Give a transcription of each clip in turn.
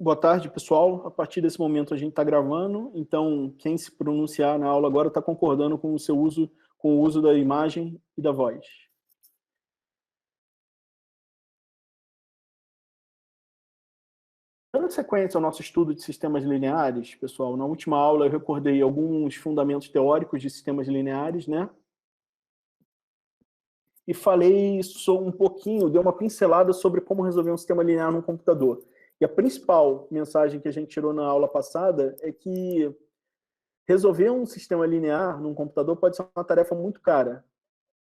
Boa tarde, pessoal. A partir desse momento a gente está gravando, então quem se pronunciar na aula agora está concordando com com o uso da imagem e da voz. Dando sequência ao nosso estudo de sistemas lineares, pessoal, na última aula eu recordei alguns fundamentos teóricos de sistemas lineares, né? E falei um pouquinho, dei uma pincelada sobre como resolver um sistema linear num computador. E a principal mensagem que a gente tirou na aula passada é que resolver um sistema linear num computador pode ser uma tarefa muito cara.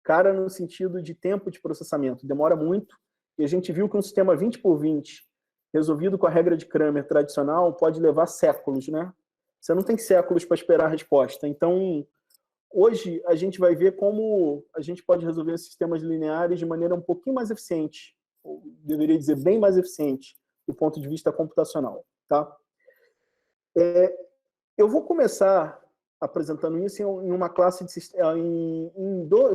Cara no sentido de tempo de processamento, demora muito, e a gente viu que um sistema 20 por 20, resolvido com a regra de Cramer tradicional, pode levar séculos, né? Você não tem séculos para esperar a resposta. Então, hoje, a gente vai ver como a gente pode resolver sistemas lineares de maneira um pouquinho mais eficiente, ou deveria dizer bem mais eficiente, do ponto de vista computacional. Tá? Eu vou começar apresentando isso em uma classe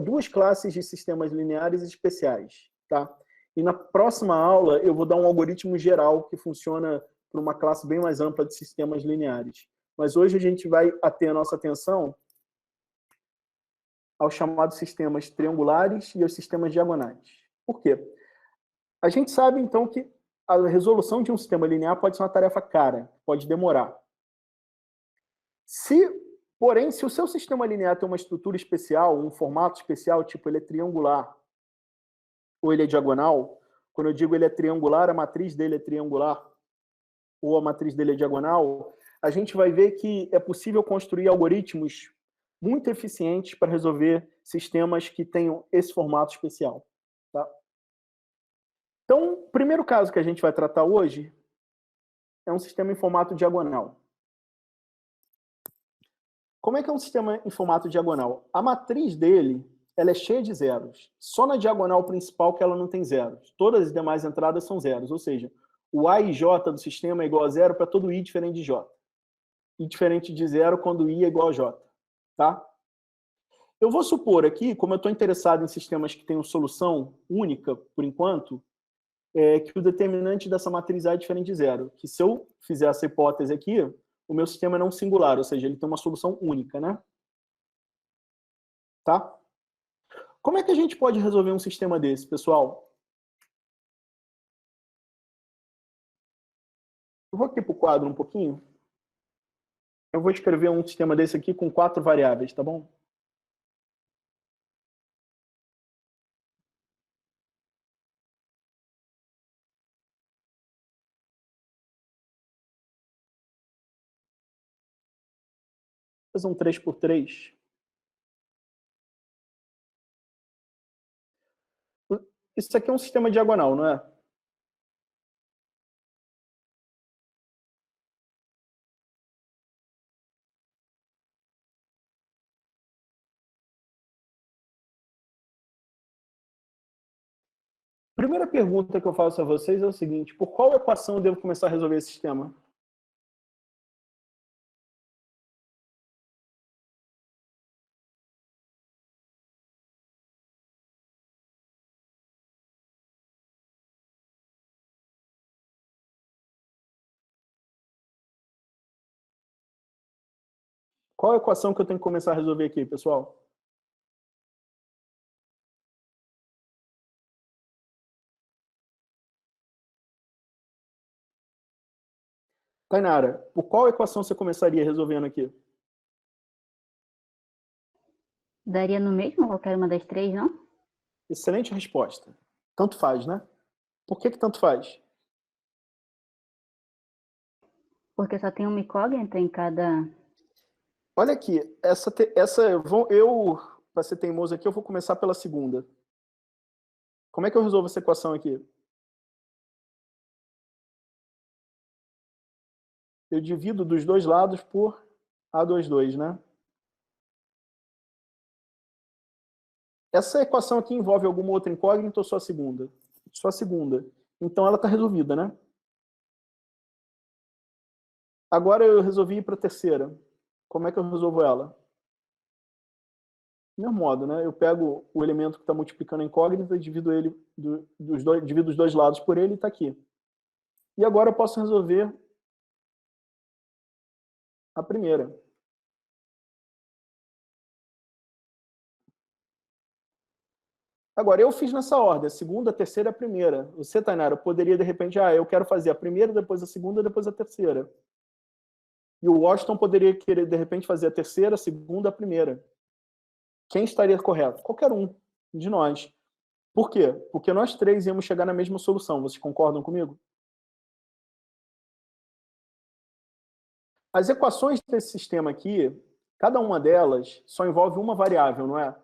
duas classes de sistemas lineares especiais. Tá? E na próxima aula, eu vou dar um algoritmo geral que funciona para uma classe bem mais ampla de sistemas lineares. Mas hoje a gente vai ter a nossa atenção aos chamados sistemas triangulares e aos sistemas diagonais. Por quê? A gente sabe, então, que a resolução de um sistema linear pode ser uma tarefa cara, pode demorar. Porém, se o seu sistema linear tem uma estrutura especial, um formato especial, tipo ele é triangular ou ele é diagonal, quando eu digo ele é triangular, a matriz dele é triangular ou a matriz dele é diagonal, a gente vai ver que é possível construir algoritmos muito eficientes para resolver sistemas que tenham esse formato especial. Tá? Então, o primeiro caso que a gente vai tratar hoje é um sistema em formato diagonal. Como é que é um sistema em formato diagonal? A matriz dele ela é cheia de zeros. Só na diagonal principal que ela não tem zeros. Todas as demais entradas são zeros. Ou seja, o A e J do sistema é igual a zero para todo I diferente de J. I diferente de zero quando I é igual a J. Tá? Eu vou supor aqui, como eu estou interessado em sistemas que tenham solução única, por enquanto, que o determinante dessa matriz A é diferente de zero. Que se eu fizer essa hipótese aqui, o meu sistema é não singular, ou seja, ele tem uma solução única, né? Tá? Como é que a gente pode resolver um sistema desse, pessoal? Eu vou aqui para o quadro um pouquinho. Eu vou escrever um sistema desse aqui com 4 variáveis, tá bom? Vou fazer um 3 por 3. Isso aqui é um sistema diagonal, não é? Primeira pergunta que eu faço a vocês é o seguinte: por qual equação eu devo começar a resolver esse sistema? Qual a equação que eu tenho que começar a resolver aqui, pessoal? Tainara, por qual equação você começaria resolvendo aqui? Daria no mesmo qualquer uma das três, não? Excelente resposta. Tanto faz, né? Por que tanto faz? Porque só tem uma incógnita em cada... Olha aqui, para ser teimoso aqui, eu vou começar pela segunda. Como é que eu resolvo essa equação aqui? Eu divido dos dois lados por A22, né? Essa equação aqui envolve alguma outra incógnita ou só a segunda? Só a segunda. Então ela está resolvida, né? Agora eu resolvi ir para a terceira. Como é que eu resolvo ela? Do mesmo modo, né? Eu pego o elemento que está multiplicando a incógnita e divido divido os dois lados por ele e está aqui. E agora eu posso resolver a primeira. Agora, eu fiz nessa ordem, a segunda, a terceira e a primeira. Você, Tainara, poderia, de repente, eu quero fazer a primeira, depois a segunda, depois a terceira. E o Washington poderia querer, de repente, fazer a terceira, a segunda, a primeira. Quem estaria correto? Qualquer um de nós. Por quê? Porque nós três íamos chegar na mesma solução. Vocês concordam comigo? As equações desse sistema aqui, cada uma delas só envolve uma variável, não é?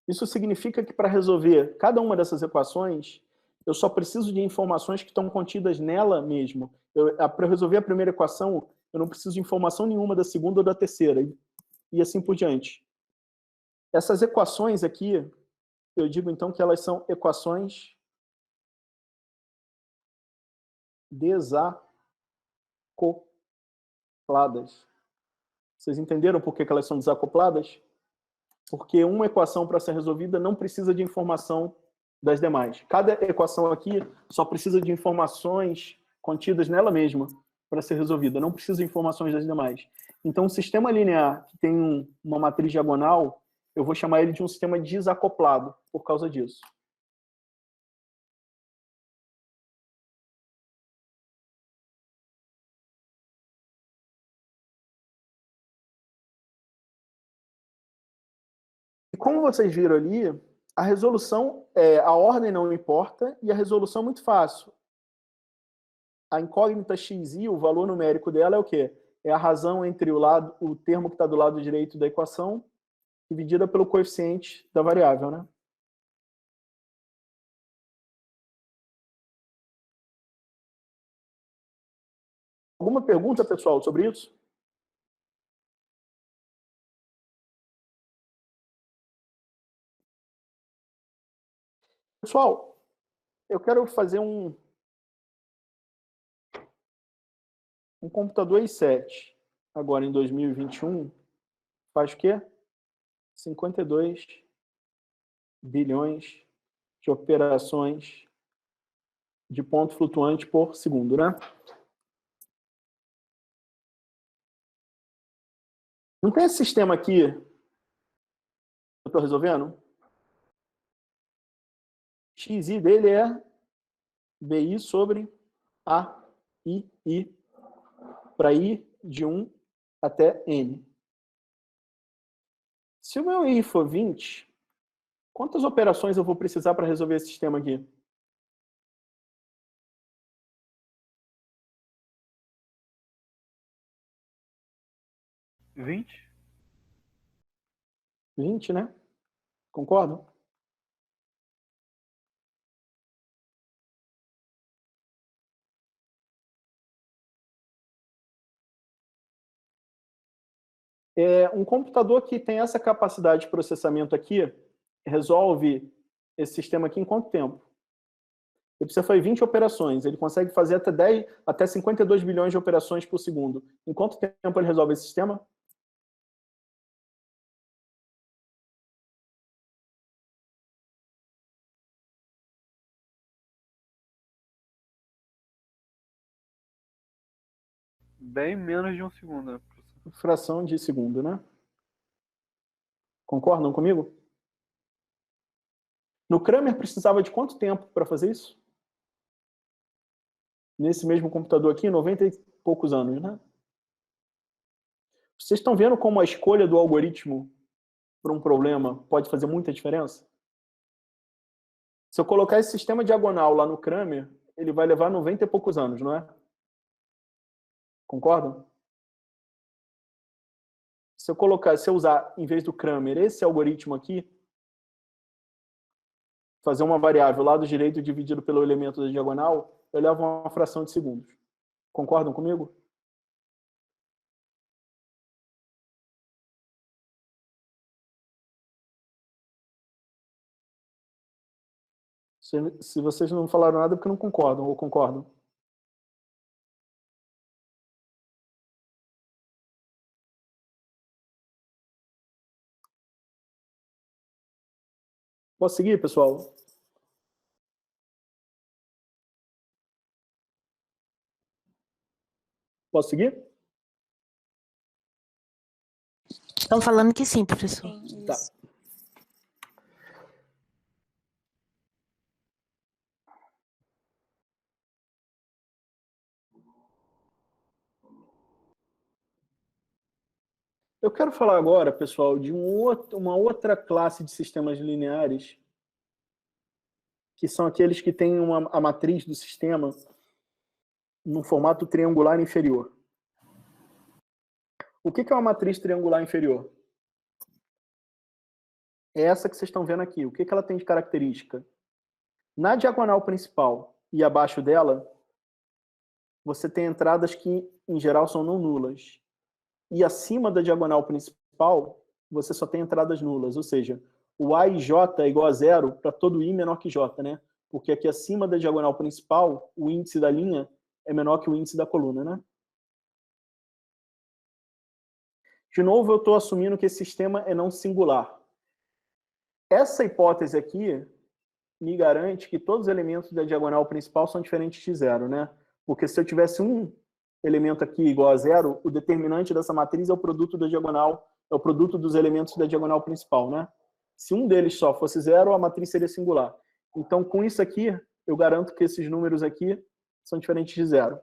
Isso significa que para resolver cada uma dessas equações, eu só preciso de informações que estão contidas nela mesmo. Para resolver a primeira equação, eu não preciso de informação nenhuma da segunda ou da terceira, e assim por diante. Essas equações aqui, eu digo então que elas são equações desacopladas. Vocês entenderam por que elas são desacopladas? Porque uma equação, para ser resolvida, não precisa de informação das demais. Cada equação aqui só precisa de informações contidas nela mesma para ser resolvida, não precisa de informações das demais. Então, um sistema linear que tem uma matriz diagonal, eu vou chamar ele de um sistema desacoplado por causa disso. E como vocês viram ali, a resolução, a ordem não importa e a resolução é muito fácil. A incógnita xi, o valor numérico dela é o quê? É a razão entre o termo que está do lado direito da equação dividida pelo coeficiente da variável, né? Alguma pergunta, pessoal, sobre isso? Pessoal, eu quero fazer um computador i7 agora em 2021. Faz o quê? 52 bilhões de operações de ponto flutuante por segundo, né? Não tem esse sistema aqui que eu estou resolvendo? Xi dele é BI sobre AI para I de 1 até N. Se o meu I for 20, quantas operações eu vou precisar para resolver esse sistema aqui? 20? 20, né? Concordam? Um computador que tem essa capacidade de processamento aqui resolve esse sistema aqui em quanto tempo? Ele precisa fazer 20 operações, ele consegue fazer até 52 bilhões de operações por segundo. Em quanto tempo ele resolve esse sistema? Bem menos de um segundo, né, professor? Fração de segundo, né? Concordam comigo? No Kramer precisava de quanto tempo para fazer isso? Nesse mesmo computador aqui, 90 e poucos anos, né? Vocês estão vendo como a escolha do algoritmo para um problema pode fazer muita diferença? Se eu colocar esse sistema diagonal lá no Kramer, ele vai levar 90 e poucos anos, não é? Concordam? Se eu usar, em vez do Kramer, esse algoritmo aqui, fazer uma variável lado direito dividido pelo elemento da diagonal, eu levo uma fração de segundos. Concordam comigo? Se vocês não falaram nada, é porque não concordam, ou concordam? Posso seguir, pessoal? Posso seguir? Estão falando que sim, professor. Sim, Tá. isso. Eu quero falar agora, pessoal, de uma outra classe de sistemas lineares, que são aqueles que têm a matriz do sistema num formato triangular inferior. O que é uma matriz triangular inferior? É essa que vocês estão vendo aqui. O que ela tem de característica? Na diagonal principal e abaixo dela, você tem entradas que, em geral, são não nulas. E acima da diagonal principal, você só tem entradas nulas. Ou seja, o A e J é igual a zero para todo I menor que J, né? Porque aqui acima da diagonal principal, o índice da linha é menor que o índice da coluna, né? De novo, eu estou assumindo que esse sistema é não singular. Essa hipótese aqui me garante que todos os elementos da diagonal principal são diferentes de zero, né? Porque se eu tivesse um elemento aqui igual a zero, o determinante dessa matriz é o produto da diagonal, é o produto dos elementos da diagonal principal, né? Se um deles só fosse zero, a matriz seria singular. Então, com isso aqui, eu garanto que esses números aqui são diferentes de zero.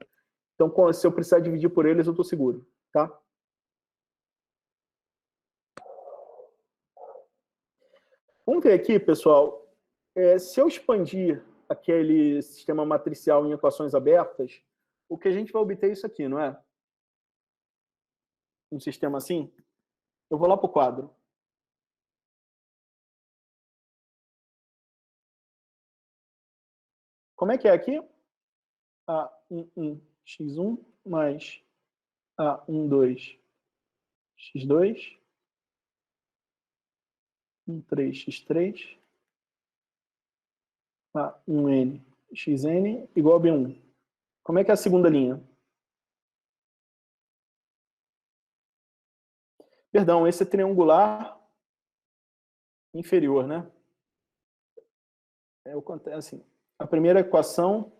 Então, se eu precisar dividir por eles, eu estou seguro, tá? Vamos ver aqui, pessoal. Se eu expandir aquele sistema matricial em equações abertas, o que a gente vai obter é isso aqui, não é? Um sistema assim. Eu vou lá para o quadro. Como é que é aqui? A11 x1 mais A12 x2 13 x3 A1n xn igual a B1. Como é que é a segunda linha? Perdão, esse é triangular inferior, né? É assim. A primeira equação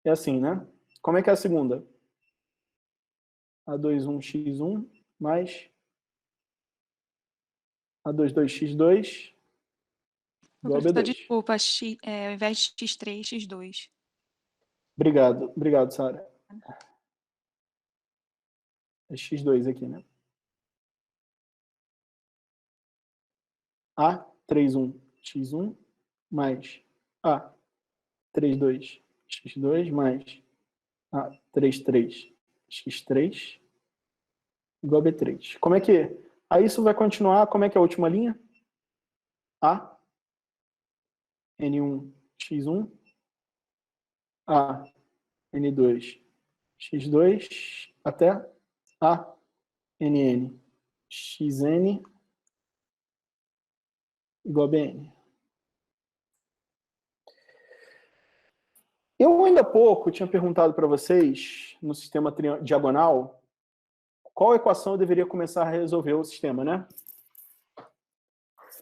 é assim, né? Como é que é a segunda? A21 x1 mais A22x2 igual a Professor, B2. desculpa, ao invés de x3, x2. Obrigado, Sara. É x2 aqui, né? A31 x1 mais A32 x2 mais A33 x3 igual a B3. Como é que... Aí isso vai continuar, como é que é a última linha? A N1 x1 A N2 x2 até A NN xn igual a Bn. Eu ainda há pouco tinha perguntado para vocês, no sistema diagonal, qual equação eu deveria começar a resolver o sistema, né?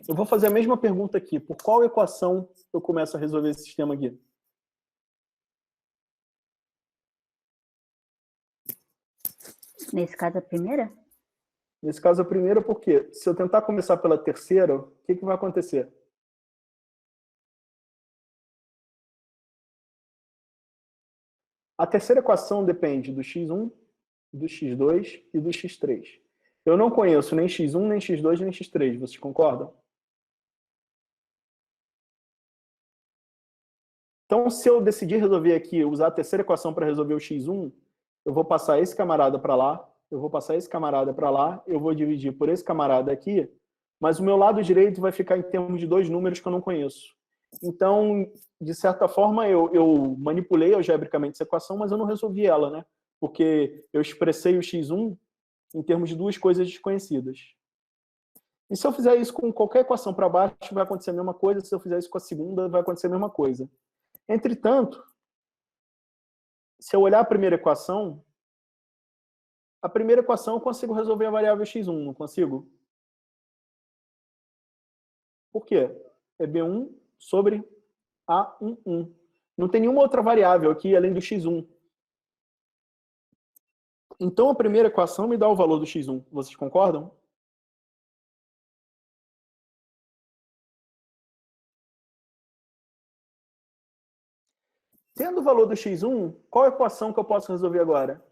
Eu vou fazer a mesma pergunta aqui. Por qual equação eu começo a resolver esse sistema aqui? Nesse caso, a primeira? Nesse caso, a primeira, porque se eu tentar começar pela terceira, o que vai acontecer? A terceira equação depende do x1, do x2 e do x3. Eu não conheço nem x1, nem x2, nem x3. Vocês concordam? Então, se eu decidir resolver aqui, usar a terceira equação para resolver o x1, eu vou passar esse camarada para lá, eu vou passar esse camarada para lá, eu vou dividir por esse camarada aqui, mas o meu lado direito vai ficar em termos de dois números que eu não conheço. Então, de certa forma, eu manipulei algebricamente essa equação, mas eu não resolvi ela, né? Porque eu expressei o x1 em termos de duas coisas desconhecidas. E se eu fizer isso com qualquer equação para baixo, vai acontecer a mesma coisa. Se eu fizer isso com a segunda, vai acontecer a mesma coisa. Entretanto, se eu olhar a primeira equação eu consigo resolver a variável x1, não consigo? Por quê? É B1 sobre A11. Não tem nenhuma outra variável aqui além do x1. Então, a primeira equação me dá o valor do x1. Vocês concordam? Tendo o valor do x1, qual a equação que eu posso resolver agora?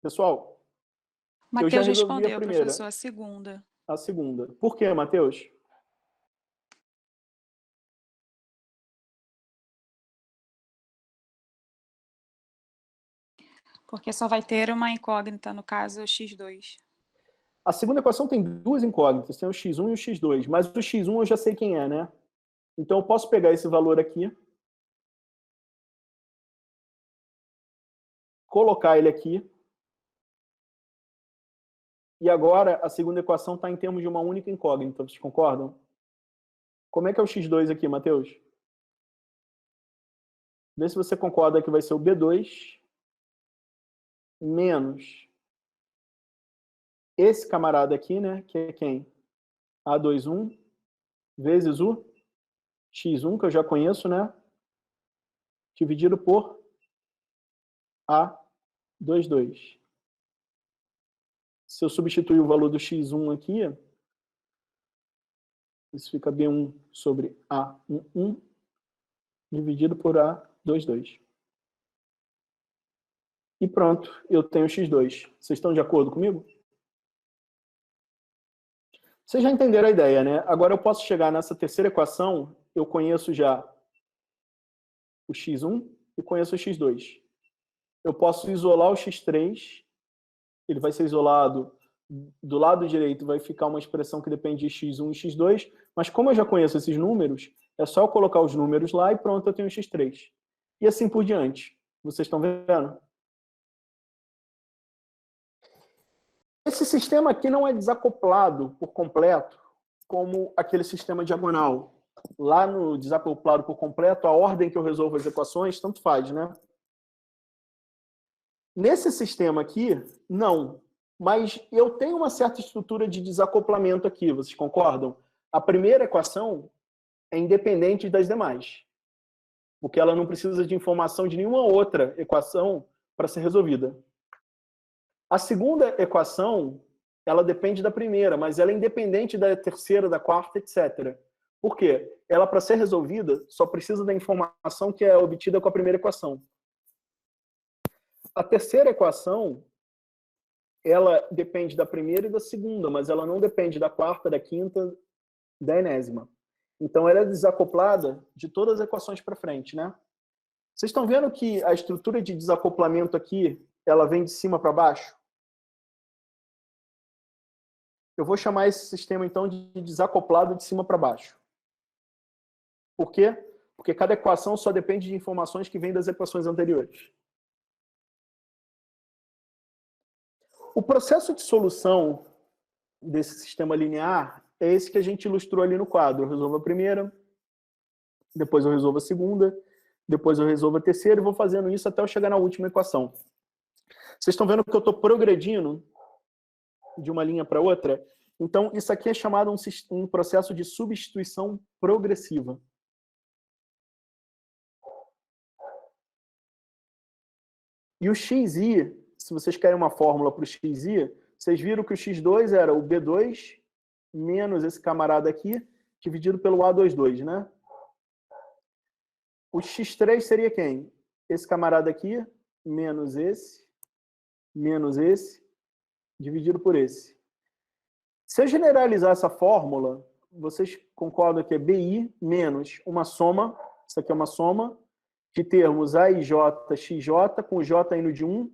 Pessoal, eu já Matheus resolvi a respondeu, primeira. professor, a segunda. A segunda. Por quê, Matheus? Porque só vai ter uma incógnita, no caso, x2. A segunda equação tem duas incógnitas, tem o x1 e o x2, mas o x1 eu já sei quem é, né? Então eu posso pegar esse valor aqui, colocar ele aqui, e agora a segunda equação está em termos de uma única incógnita, vocês concordam? Como é que é o x2 aqui, Matheus? Vê se você concorda que vai ser o B2 menos esse camarada aqui, né? Que é quem? A21 vezes o x1, que eu já conheço, né? Dividido por A22. Se eu substituir o valor do x1 aqui, isso fica B1 sobre A11 dividido por A22. E pronto, eu tenho x2. Vocês estão de acordo comigo? Vocês já entenderam a ideia, né? Agora eu posso chegar nessa terceira equação, eu conheço já o x1 e conheço o x2. Eu posso isolar o x3, ele vai ser isolado do lado direito, vai ficar uma expressão que depende de x1 e x2, mas como eu já conheço esses números, é só eu colocar os números lá e pronto, eu tenho x3. E assim por diante. Vocês estão vendo? Esse sistema aqui não é desacoplado por completo, como aquele sistema diagonal. Lá no desacoplado por completo, a ordem que eu resolvo as equações, tanto faz, né? Nesse sistema aqui, não. Mas eu tenho uma certa estrutura de desacoplamento aqui, vocês concordam? A primeira equação é independente das demais, porque ela não precisa de informação de nenhuma outra equação para ser resolvida. A segunda equação, ela depende da primeira, mas ela é independente da terceira, da quarta, etc. Por quê? Ela, para ser resolvida, só precisa da informação que é obtida com a primeira equação. A terceira equação, ela depende da primeira e da segunda, mas ela não depende da quarta, da quinta, da enésima. Então, ela é desacoplada de todas as equações para frente, né? Vocês estão vendo que a estrutura de desacoplamento aqui, ela vem de cima para baixo? Eu vou chamar esse sistema, então, de desacoplado de cima para baixo. Por quê? Porque cada equação só depende de informações que vêm das equações anteriores. O processo de solução desse sistema linear é esse que a gente ilustrou ali no quadro. Eu resolvo a primeira, depois eu resolvo a segunda, depois eu resolvo a terceira e vou fazendo isso até eu chegar na última equação. Vocês estão vendo que eu estou progredindo de uma linha para outra? Então, isso aqui é chamado um processo de substituição progressiva. E o xi, se vocês querem uma fórmula para o xi, vocês viram que o x2 era o B2 menos esse camarada aqui, dividido pelo A22, né? O x3 seria quem? Esse camarada aqui, menos esse, dividido por esse. Se eu generalizar essa fórmula, vocês concordam que é BI menos uma soma, isso aqui é uma soma, de termos A e J, XJ, com J indo de 1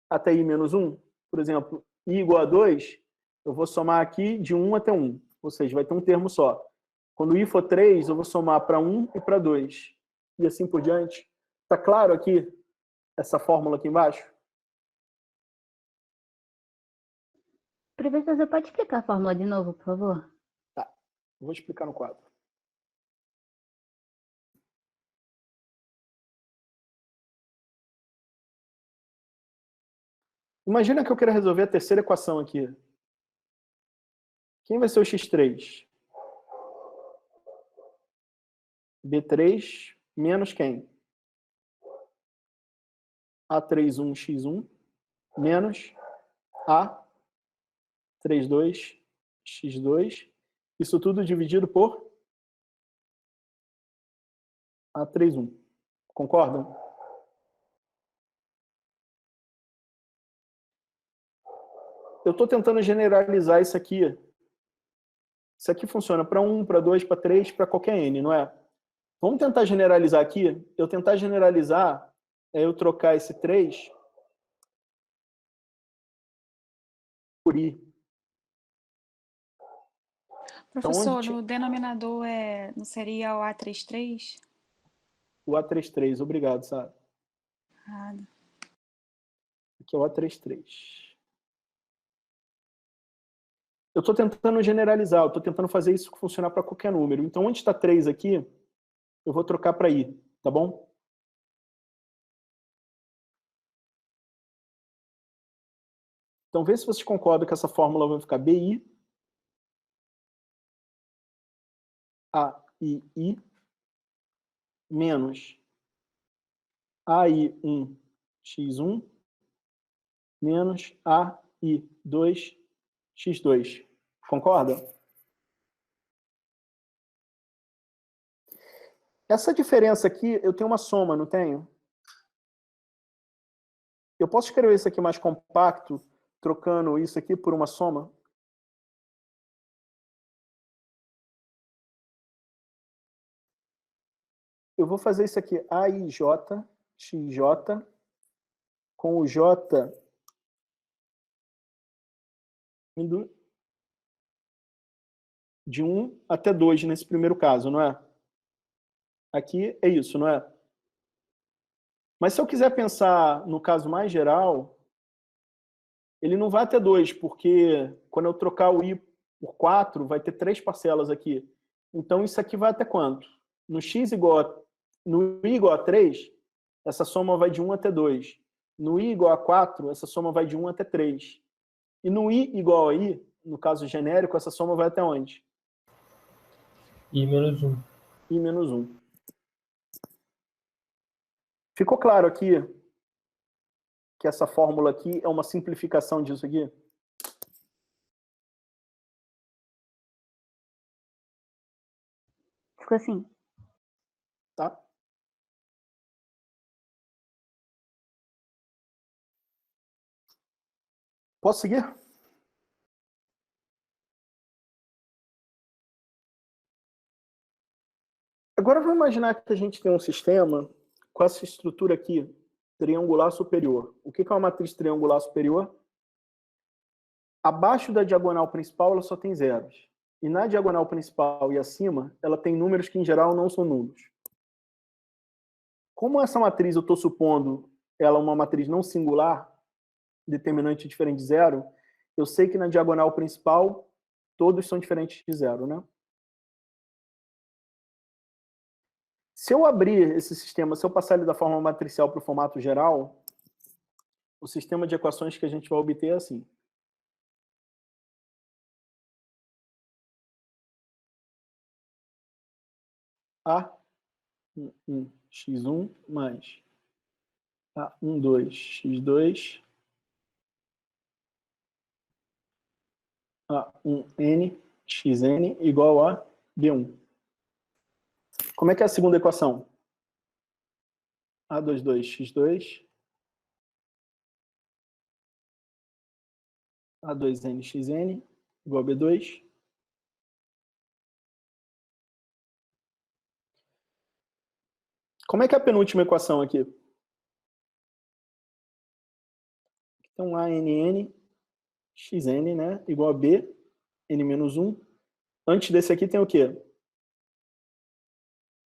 até I menos 1. Por exemplo, I igual a 2, eu vou somar aqui de 1 até 1. Ou seja, vai ter um termo só. Quando I for 3, eu vou somar para 1 e para 2. E assim por diante. Está claro aqui essa fórmula aqui embaixo? Professor, você pode explicar a fórmula de novo, por favor? Tá. Vou explicar no quadro. Imagina que eu quero resolver a terceira equação aqui. Quem vai ser o x3? B3 menos quem? A31x1 menos A32x2. Isso tudo dividido por A31. Concordam? Eu estou tentando generalizar isso aqui. Isso aqui funciona para 1, para 2, para 3, para qualquer n, não é? Vamos tentar generalizar aqui. Eu tentar generalizar é eu trocar esse 3 por i. Professor, Então, no denominador não seria o A33? o A33, obrigado, Sara. Nada. Aqui é o A33. Eu estou tentando generalizar, eu estou tentando fazer isso funcionar para qualquer número. Então, onde está 3 aqui, eu vou trocar para i, tá bom? Então, vê se vocês concordam que essa fórmula vai ficar BI, AII, menos AI1x1, menos AI2x2. Concorda? Essa diferença aqui, eu tenho uma soma, não tenho? Eu posso escrever isso aqui mais compacto, trocando isso aqui por uma soma? Eu vou fazer isso aqui, AIJ, XJ, com o J indo de 1 até 2 nesse primeiro caso, não é? Aqui é isso, não é? Mas se eu quiser pensar no caso mais geral, ele não vai até 2, porque quando eu trocar o i por 4, vai ter 3 parcelas aqui. Então, isso aqui vai até quanto? No i igual a 3, essa soma vai de 1 até 2. No i igual a 4, essa soma vai de 1 até 3. E no i igual a i, no caso genérico, essa soma vai até onde? I menos 1. I menos 1. Ficou claro aqui que essa fórmula aqui é uma simplificação disso aqui? Ficou assim. Tá? Posso seguir? Agora vamos imaginar que a gente tem um sistema com essa estrutura aqui, triangular superior. O que é uma matriz triangular superior? Abaixo da diagonal principal, ela só tem zeros. E na diagonal principal e acima, ela tem números que, em geral, não são nulos. Como essa matriz, eu estou supondo, ela é uma matriz não singular, determinante diferente de zero, eu sei que na diagonal principal, todos são diferentes de zero, né? Se eu abrir esse sistema, se eu passar ele da forma matricial para o formato geral, o sistema de equações que a gente vai obter é assim. A1x1 mais A12x2 A1nxn igual a B1. Como é que é a segunda equação? A22x2 A2nxn igual a B2. Como é que é a penúltima equação aqui? Então, ANN xn, né, igual a B, n menos 1. Antes desse aqui tem o quê?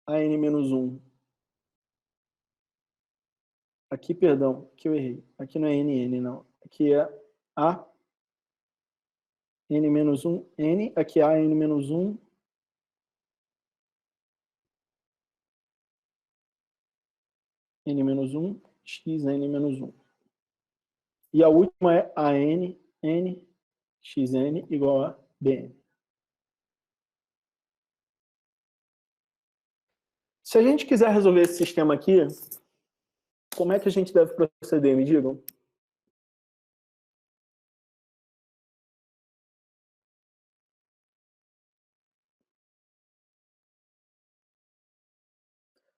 AN menos 1. Aqui, perdão, aqui eu errei. Aqui não é NN, não. Aqui é A n menos 1, n. Aqui é A n menos 1. N menos 1, x n menos 1. E a última é a n, n, xn igual a bn. Se a gente quiser resolver esse sistema aqui, como é que a gente deve proceder? Me digam.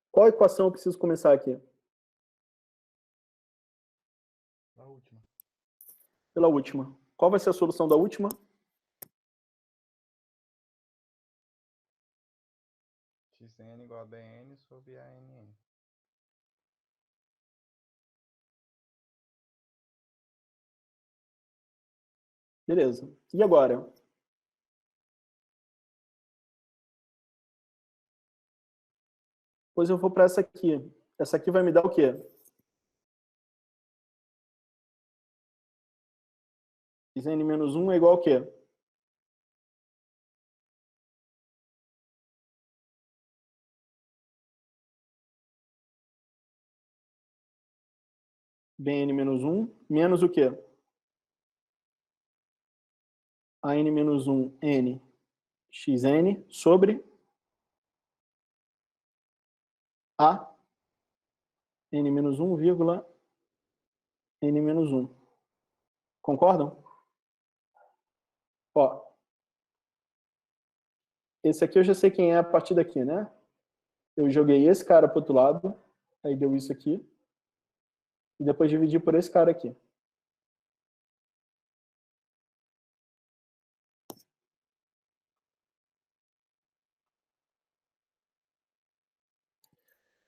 Qual equação eu preciso começar aqui? A última. Pela última. Qual vai ser a solução da última? Xn igual a Bn sobre ANN. Beleza. E agora? Pois eu vou para essa aqui. Essa aqui vai me dar o quê? Xn menos 1 é igual ao quê? Bn menos 1 menos o quê? AN menos 1 N Xn sobre A N menos 1, vírgula N menos 1. Concordam? Ó, esse aqui eu já sei quem é a partir daqui, né? Eu joguei esse cara para o outro lado, aí deu isso aqui, e depois dividi por esse cara aqui.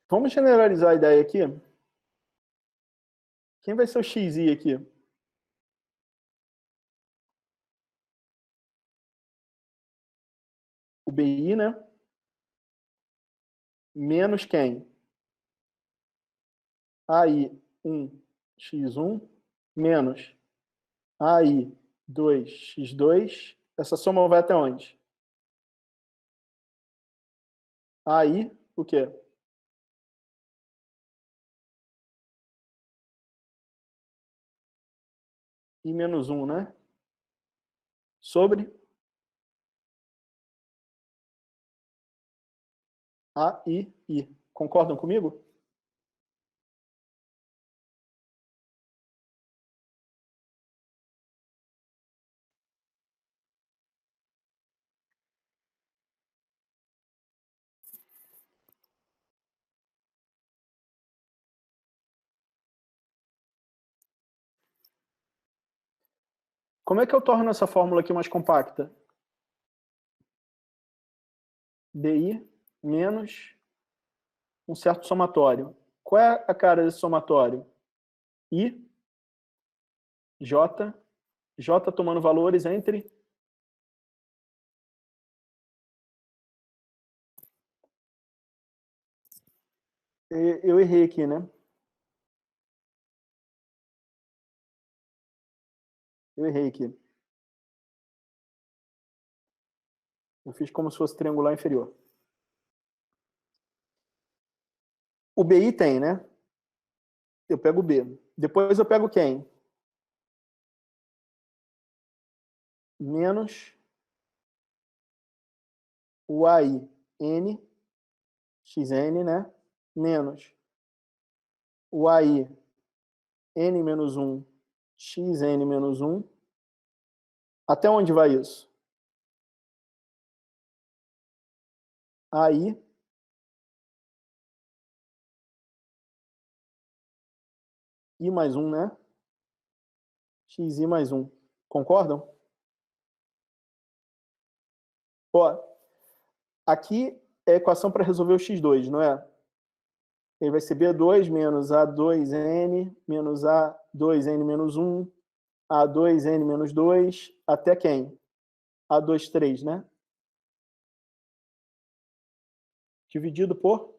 Vamos generalizar a ideia aqui? Quem vai ser o xi aqui? O bi, né? Menos quem? AI1 x1 menos AI2 x2. Essa soma vai até onde? AI, o quê? I menos 1, né? Sobre AI. Concordam comigo? Como é que eu torno essa fórmula aqui mais compacta? BI menos um certo somatório. Qual é a cara desse somatório? I, J, J tomando valores entre... Eu errei aqui, né? Eu errei aqui. Eu fiz como se fosse triangular inferior. O BI tem, né? Eu pego o B. Depois eu pego quem? Menos o AI N Xn, né? Menos o AI N menos 1 Xn menos 1. Até onde vai isso? AI I mais 1, né? Xi mais 1. Concordam? Ó, aqui é a equação para resolver o x2, não é? Ele vai ser B2 menos A2N menos A2N menos 1, A2N menos 2, até quem? A2, 3, né? Dividido por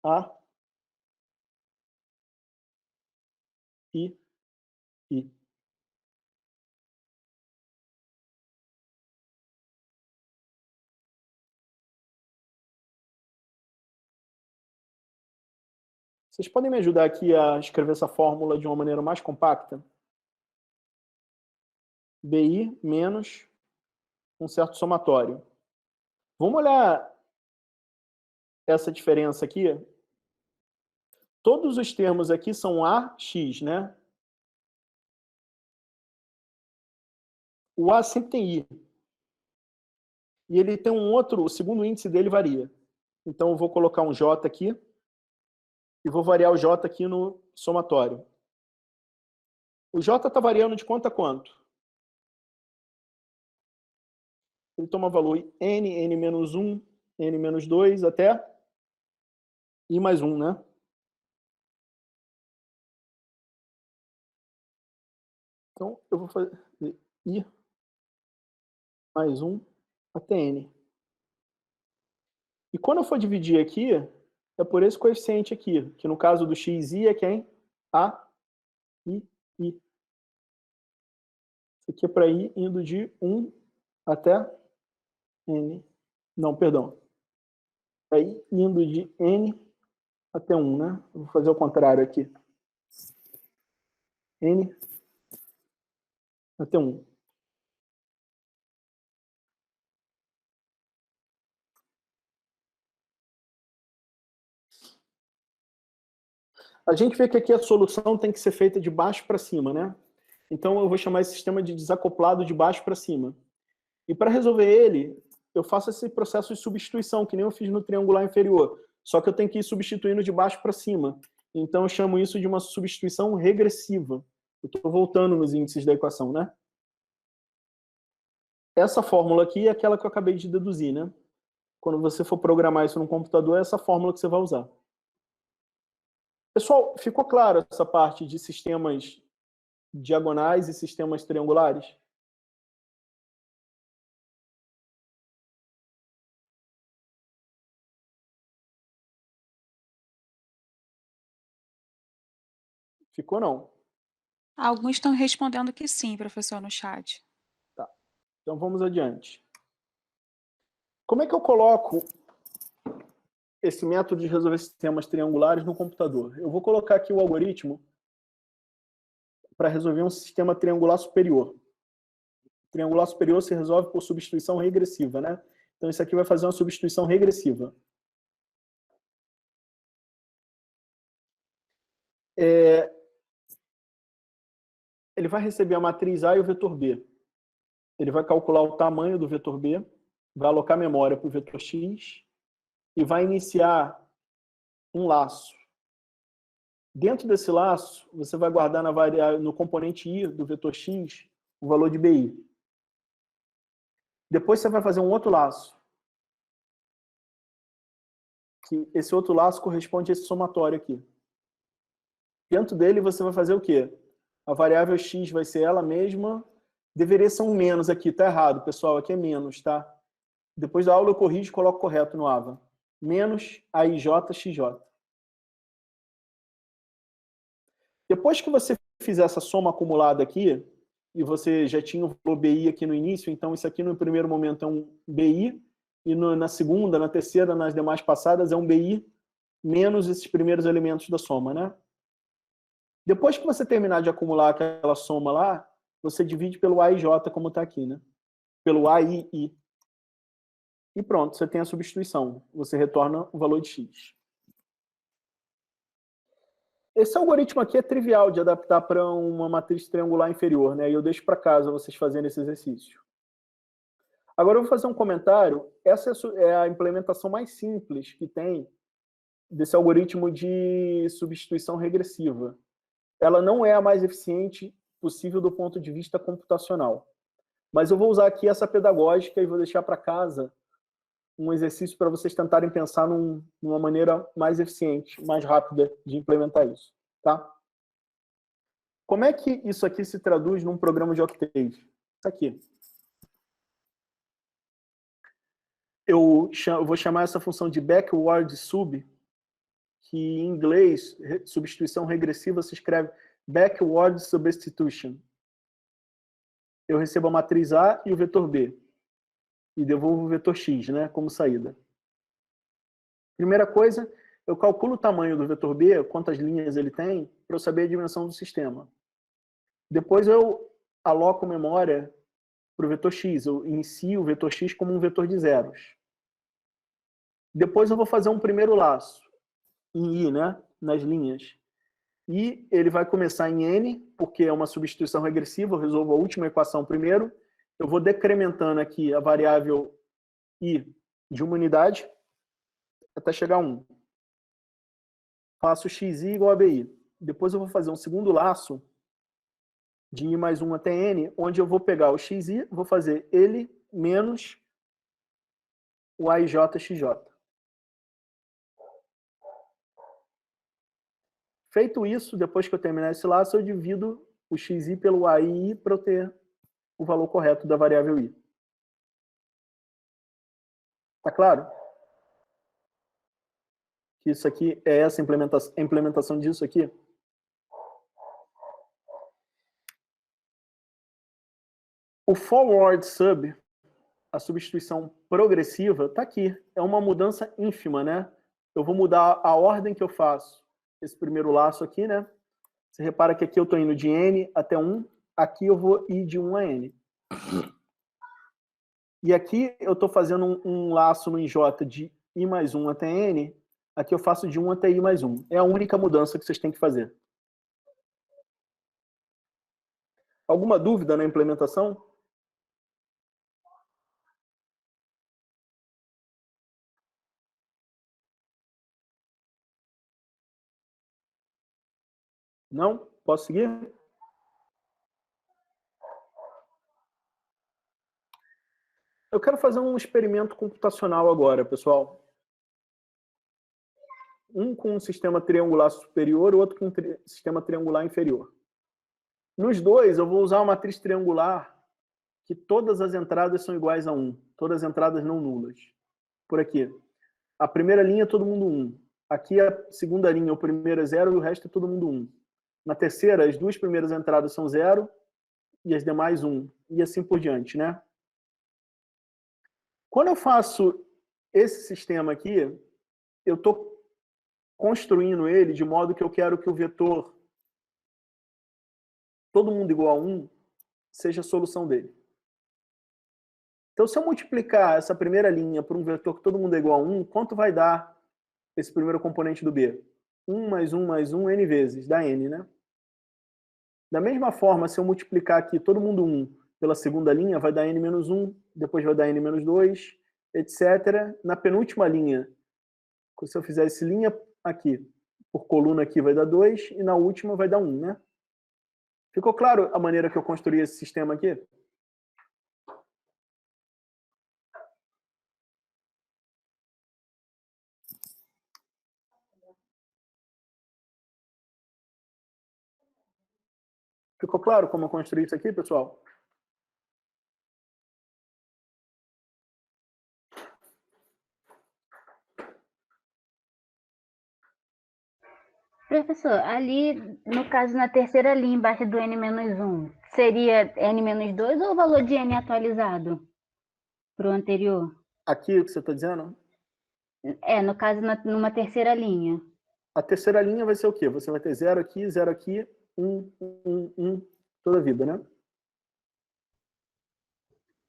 A, I. Vocês podem me ajudar aqui a escrever essa fórmula de uma maneira mais compacta? BI menos um certo somatório. Vamos olhar essa diferença aqui. Todos os termos aqui são A, X, né? O A sempre tem I. E ele tem um outro, o segundo índice dele varia. Então, eu vou colocar um J aqui e vou variar o J aqui no somatório. O J está variando de quanto a quanto? Ele toma valor N, N-1, N-2, até I mais 1, né? Então, eu vou fazer I mais 1 até N. E quando eu for dividir aqui, é por esse coeficiente aqui, que no caso do XI é quem? A, I, I. Isso aqui é para I indo de 1 até N. Não, perdão. É I indo de N até 1, né? Eu vou fazer o contrário aqui. N até 1. A gente vê que aqui a solução tem que ser feita de baixo para cima, né? Então eu vou chamar esse sistema de desacoplado de baixo para cima. E para resolver ele, eu faço esse processo de substituição, que nem eu fiz no triangular inferior. Só que eu tenho que ir substituindo de baixo para cima. Então eu chamo isso de uma substituição regressiva. Eu estou voltando nos índices da equação, né? Essa fórmula aqui é aquela que eu acabei de deduzir, né? Quando você for programar isso no computador, é essa fórmula que você vai usar. Pessoal, ficou claro essa parte de sistemas diagonais e sistemas triangulares? Ficou não? Alguns estão respondendo que sim, professor, no chat. Tá. Então vamos adiante. Como é que eu coloco esse método de resolver sistemas triangulares no computador? Eu vou colocar aqui o algoritmo para resolver um sistema triangular superior. O triangular superior se resolve por substituição regressiva, né? Então isso aqui vai fazer uma substituição regressiva. Ele vai receber a matriz A e o vetor B. Ele vai calcular o tamanho do vetor B, vai alocar memória para o vetor X e vai iniciar um laço. Dentro desse laço, você vai guardar no componente I do vetor X o valor de BI. Depois você vai fazer um outro laço. Que esse outro laço corresponde a esse somatório aqui. Dentro dele você vai fazer o quê? A variável X vai ser ela mesma. Deveria ser um menos aqui, tá errado, pessoal. Aqui é menos, tá? Depois da aula eu corrijo e coloco correto no AVA. Menos AIJ-XJ. Depois que você fizer essa soma acumulada aqui, e você já tinha o valor BI aqui no início, então isso aqui no primeiro momento é um BI, e na segunda, na terceira, nas demais passadas é um BI menos esses primeiros elementos da soma, né? Depois que você terminar de acumular aquela soma lá, você divide pelo AIJ, como está aqui, né? Pelo AII. E pronto, você tem a substituição. Você retorna o valor de X. Esse algoritmo aqui é trivial de adaptar para uma matriz triangular inferior, né? E eu deixo para casa vocês fazerem esse exercício. Agora eu vou fazer um comentário. Essa é a implementação mais simples que tem desse algoritmo de substituição regressiva. Ela não é a mais eficiente possível do ponto de vista computacional. Mas eu vou usar aqui essa pedagógica e vou deixar para casa um exercício para vocês tentarem pensar numa maneira mais eficiente, mais rápida de implementar isso. Tá? Como é que isso aqui se traduz num programa de Octave? Tá aqui. Eu vou chamar essa função de backward sub, que em inglês, substituição regressiva, se escreve backward substitution. Eu recebo a matriz A e o vetor B. E devolvo o vetor X, né, como saída. Primeira coisa, eu calculo o tamanho do vetor B, quantas linhas ele tem, para eu saber a dimensão do sistema. Depois eu aloco memória para o vetor X. Eu inicio o vetor X como um vetor de zeros. Depois eu vou fazer um primeiro laço em I, né? Nas linhas. E ele vai começar em N, porque é uma substituição regressiva, eu resolvo a última equação primeiro. Eu vou decrementando aqui a variável I de uma unidade até chegar a 1. Faço xi igual a bi. Depois eu vou fazer um segundo laço de I mais 1 até N, onde eu vou pegar o xi, vou fazer ele menos o AIJXJ. Feito isso, depois que eu terminar esse laço, eu divido o xi pelo AI para eu ter o valor correto da variável I. Tá claro? Que isso aqui é essa implementação disso aqui. O forward sub, a substituição progressiva, está aqui. É uma mudança ínfima, né? Eu vou mudar a ordem que eu faço esse primeiro laço aqui, né? Você repara que aqui eu estou indo de N até 1, aqui eu vou ir de 1 a N. E aqui eu estou fazendo um laço no J de I mais 1 até N, aqui eu faço de 1 até I mais 1. É a única mudança que vocês têm que fazer. Alguma dúvida na implementação? Não? Posso seguir? Eu quero fazer um experimento computacional agora, pessoal. Um com um sistema triangular superior, o outro com um sistema triangular inferior. Nos dois, eu vou usar uma matriz triangular que todas as entradas são iguais a 1. Todas as entradas não nulas. Por aqui. A primeira linha, todo mundo 1. Aqui a segunda linha, o primeiro é 0 e o resto é todo mundo 1. Na terceira, as duas primeiras entradas são 0 e as demais 1. E assim por diante, né? Quando eu faço esse sistema aqui, eu estou construindo ele de modo que eu quero que o vetor todo mundo igual a 1 seja a solução dele. Então, se eu multiplicar essa primeira linha por um vetor que todo mundo é igual a 1, quanto vai dar esse primeiro componente do B? 1 mais 1 mais 1, n vezes, dá n, né? Da mesma forma, se eu multiplicar aqui todo mundo 1 pela segunda linha, vai dar n menos 1, depois vai dar n menos 2, etc. Na penúltima linha, se eu fizer esse linha aqui, por coluna aqui vai dar 2, e na última vai dar 1, né? Ficou claro a maneira que eu construí esse sistema aqui? Ficou claro como eu construí isso aqui, pessoal? Professor, ali, no caso, na terceira linha, embaixo do N-1, seria N-2 ou o valor de N atualizado para o anterior? Aqui o que você está dizendo? É, no caso, numa terceira linha. A terceira linha vai ser o quê? Você vai ter 0 aqui, 1, 1, 1, toda a vida, né?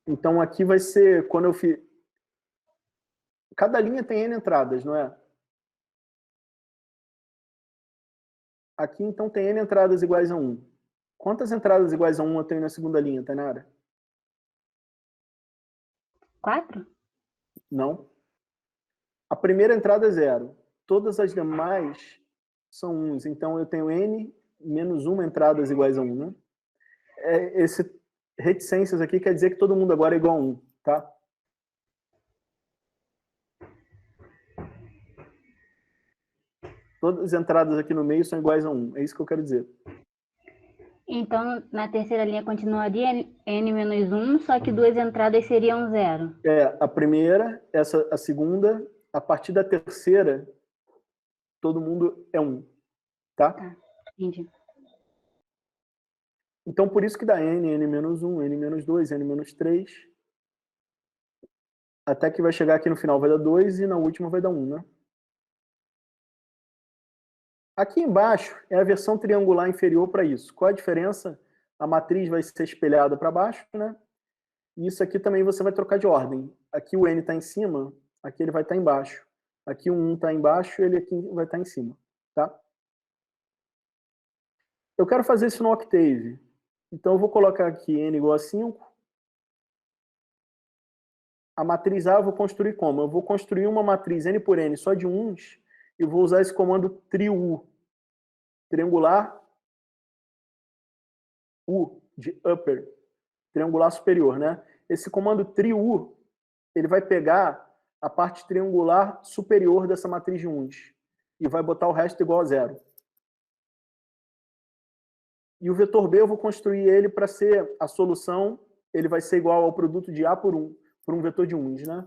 Então aqui vai ser, quando eu fiz... Cada linha tem N entradas, não é? Aqui, então, tem N entradas iguais a 1. Quantas entradas iguais a 1 eu tenho na segunda linha, Tainara? 4? Não. A primeira entrada é 0. Todas as demais são 1. Então, eu tenho N menos 1 entradas iguais a 1, né? Esse reticências aqui quer dizer que todo mundo agora é igual a 1, tá? Todas as entradas aqui no meio são iguais a 1. É isso que eu quero dizer. Então, na terceira linha continuaria N-1, só que duas entradas seriam 0. A primeira, a segunda, a partir da terceira, todo mundo é 1. Tá? Tá, entendi. Então, por isso que dá N, N-1, N-2, N-3. Até que vai chegar aqui no final vai dar 2 e na última vai dar 1, né? Aqui embaixo é a versão triangular inferior para isso. Qual a diferença? A matriz vai ser espelhada para baixo, né? E isso aqui também você vai trocar de ordem. Aqui o N está em cima, aqui ele vai estar embaixo. Aqui o 1 está embaixo e ele aqui vai estar em cima. Tá? Eu quero fazer isso no Octave. Então eu vou colocar aqui n igual a 5. A matriz A eu vou construir como? Eu vou construir uma matriz n por n só de uns e vou usar esse comando triu, triangular U, de upper, triangular superior, né? Esse comando triu, ele vai pegar a parte triangular superior dessa matriz de uns e vai botar o resto igual a 0. E o vetor B eu vou construir ele para ser a solução, ele vai ser igual ao produto de A por um vetor de uns, né?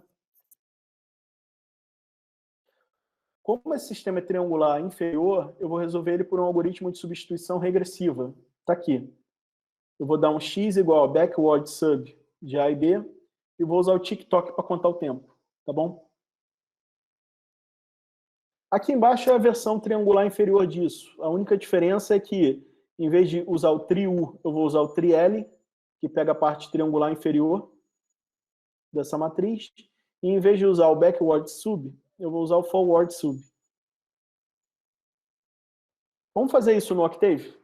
Como esse sistema é triangular inferior, eu vou resolver ele por um algoritmo de substituição regressiva. Está aqui. Eu vou dar um x igual a backward sub de A e B e vou usar o tick-tock para contar o tempo. Tá bom? Aqui embaixo é a versão triangular inferior disso. A única diferença é que, em vez de usar o triu, eu vou usar o tri-L, que pega a parte triangular inferior dessa matriz. E em vez de usar o backward sub, eu vou usar o forward sub. Vamos fazer isso no Octave?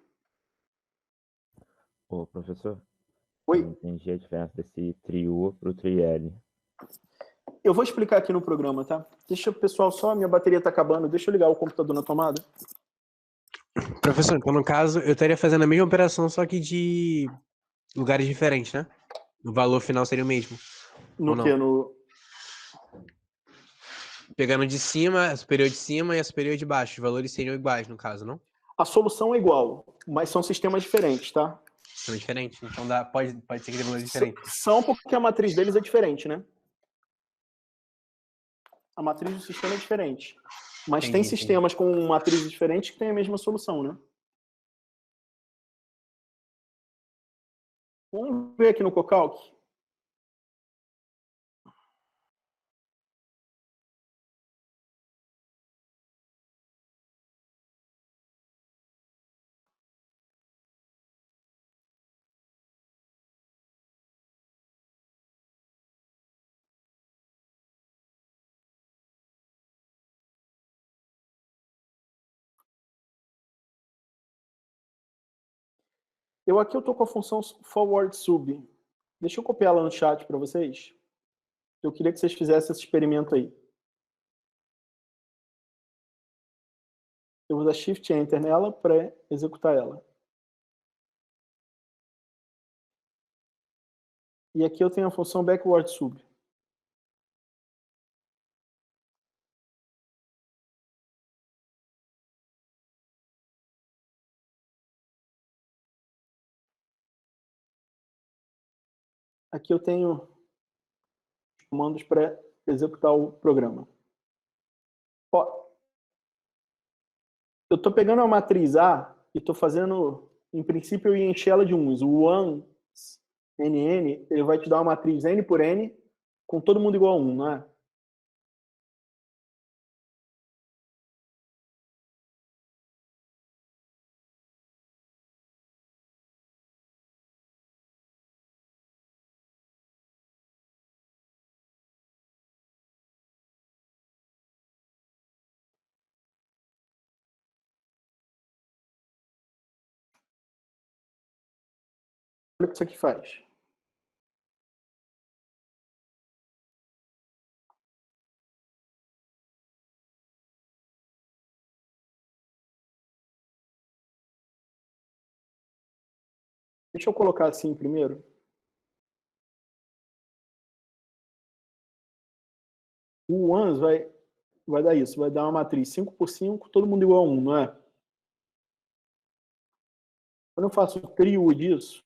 Ô, professor, Oi? eu não entendi a diferença desse trio pro tri-L. Eu vou explicar aqui no programa, tá? Deixa o pessoal só, minha bateria tá acabando, deixa eu ligar o computador na tomada. Professor, então no caso, eu estaria fazendo a mesma operação, só que de lugares diferentes, né? O valor final seria o mesmo. No que? No... Pegando de cima, a superior de cima e a superior de baixo. Os valores seriam iguais, no caso, não? A solução é igual, mas são sistemas diferentes, tá? São diferentes, então pode ser que tenha valores diferentes. São porque a matriz deles é diferente, né? A matriz do sistema é diferente. Mas tem sistemas com matrizes diferentes que têm a mesma solução, né? Vamos ver aqui no Cocalc. Aqui eu estou com a função forward sub. Deixa eu copiar ela no chat para vocês. Eu queria que vocês fizessem esse experimento aí. Eu vou dar Shift Enter nela para executar ela. E aqui eu tenho a função backward sub. Aqui eu tenho comandos para executar o programa. Ó, eu estou pegando a matriz A e estou fazendo, em princípio, eu ia encher ela de uns. O one NN, ele vai te dar uma matriz N por N com todo mundo igual a 1, não é? Olha o que isso aqui faz. Deixa eu colocar assim primeiro. O ones vai dar isso, vai dar uma matriz 5 por 5, todo mundo igual a 1, não é? Quando eu faço o trio disso,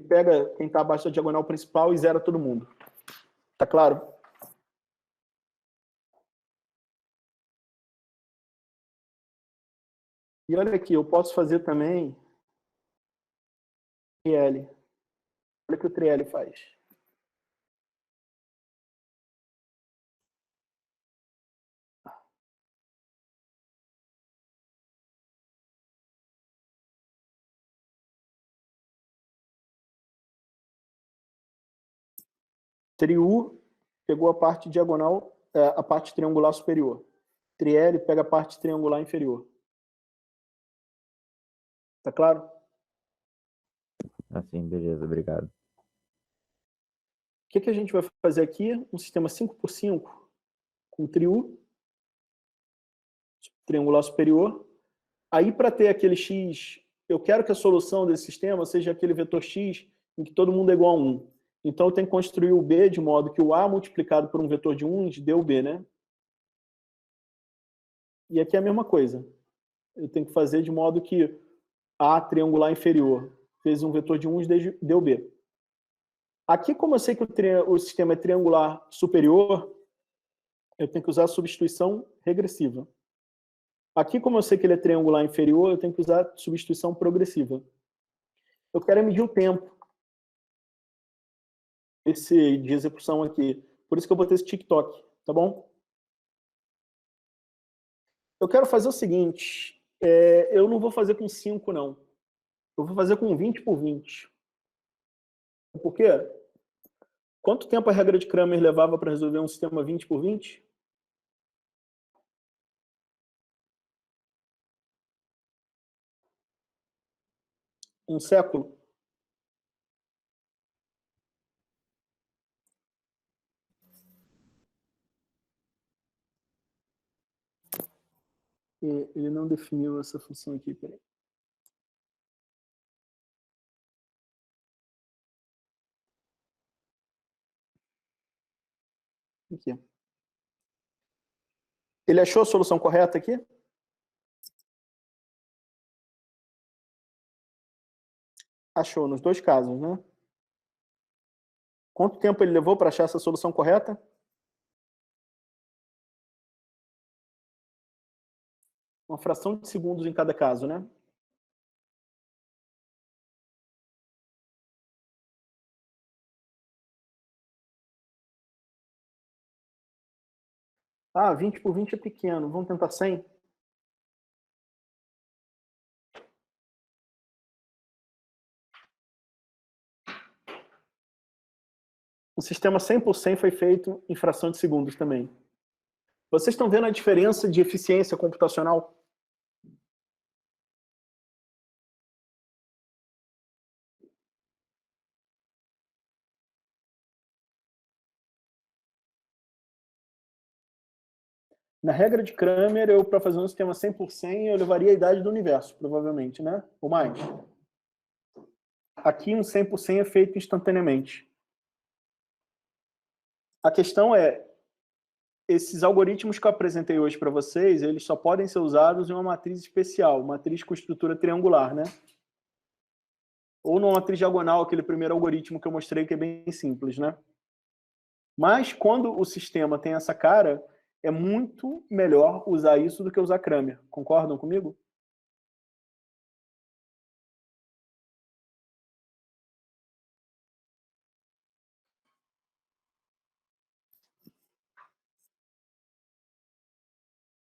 pega quem está abaixo da diagonal principal e zera todo mundo. Tá claro? E olha aqui, eu posso fazer também triL. Olha o que o triL faz. Triu pegou a parte diagonal, a parte triangular superior. Tri-L pega a parte triangular inferior. Tá claro? Assim, beleza, obrigado. O que a gente vai fazer aqui? Um sistema 5x5 com triu, triangular superior. Aí, para ter aquele x, eu quero que a solução desse sistema seja aquele vetor x em que todo mundo é igual a 1. Então, eu tenho que construir o B de modo que o A multiplicado por um vetor de 1 dê o B, né? E aqui é a mesma coisa. Eu tenho que fazer de modo que A triangular inferior vezes um vetor de 1 deu B. Aqui, como eu sei que o sistema é triangular superior, eu tenho que usar a substituição regressiva. Aqui, como eu sei que ele é triangular inferior, eu tenho que usar a substituição progressiva. Eu quero medir o tempo de execução aqui. Por isso que eu botei esse TikTok, tá bom? Eu quero fazer o seguinte, eu não vou fazer com 5, não. Eu vou fazer com 20 por 20. Por quê? Quanto tempo a regra de Cramer levava para resolver um sistema 20 por 20? Um século. Ele não definiu essa função aqui, peraí. Aqui. Ele achou a solução correta aqui? Achou, nos dois casos, né? Quanto tempo ele levou para achar essa solução correta? Uma fração de segundos em cada caso, né? Ah, 20 por 20 é pequeno. Vamos tentar 100? O sistema 100 por 100 foi feito em fração de segundos também. Vocês estão vendo a diferença de eficiência computacional? Na regra de Cramer, para fazer um sistema 100 por 100, eu levaria a idade do universo, provavelmente, né? Ou mais. Aqui, um 100 por 100 é feito instantaneamente. A questão é, esses algoritmos que eu apresentei hoje para vocês, eles só podem ser usados em uma matriz especial, matriz com estrutura triangular, né? Ou numa matriz diagonal, aquele primeiro algoritmo que eu mostrei, que é bem simples, né? Mas, quando o sistema tem essa cara, é muito melhor usar isso do que usar Cramer. Concordam comigo?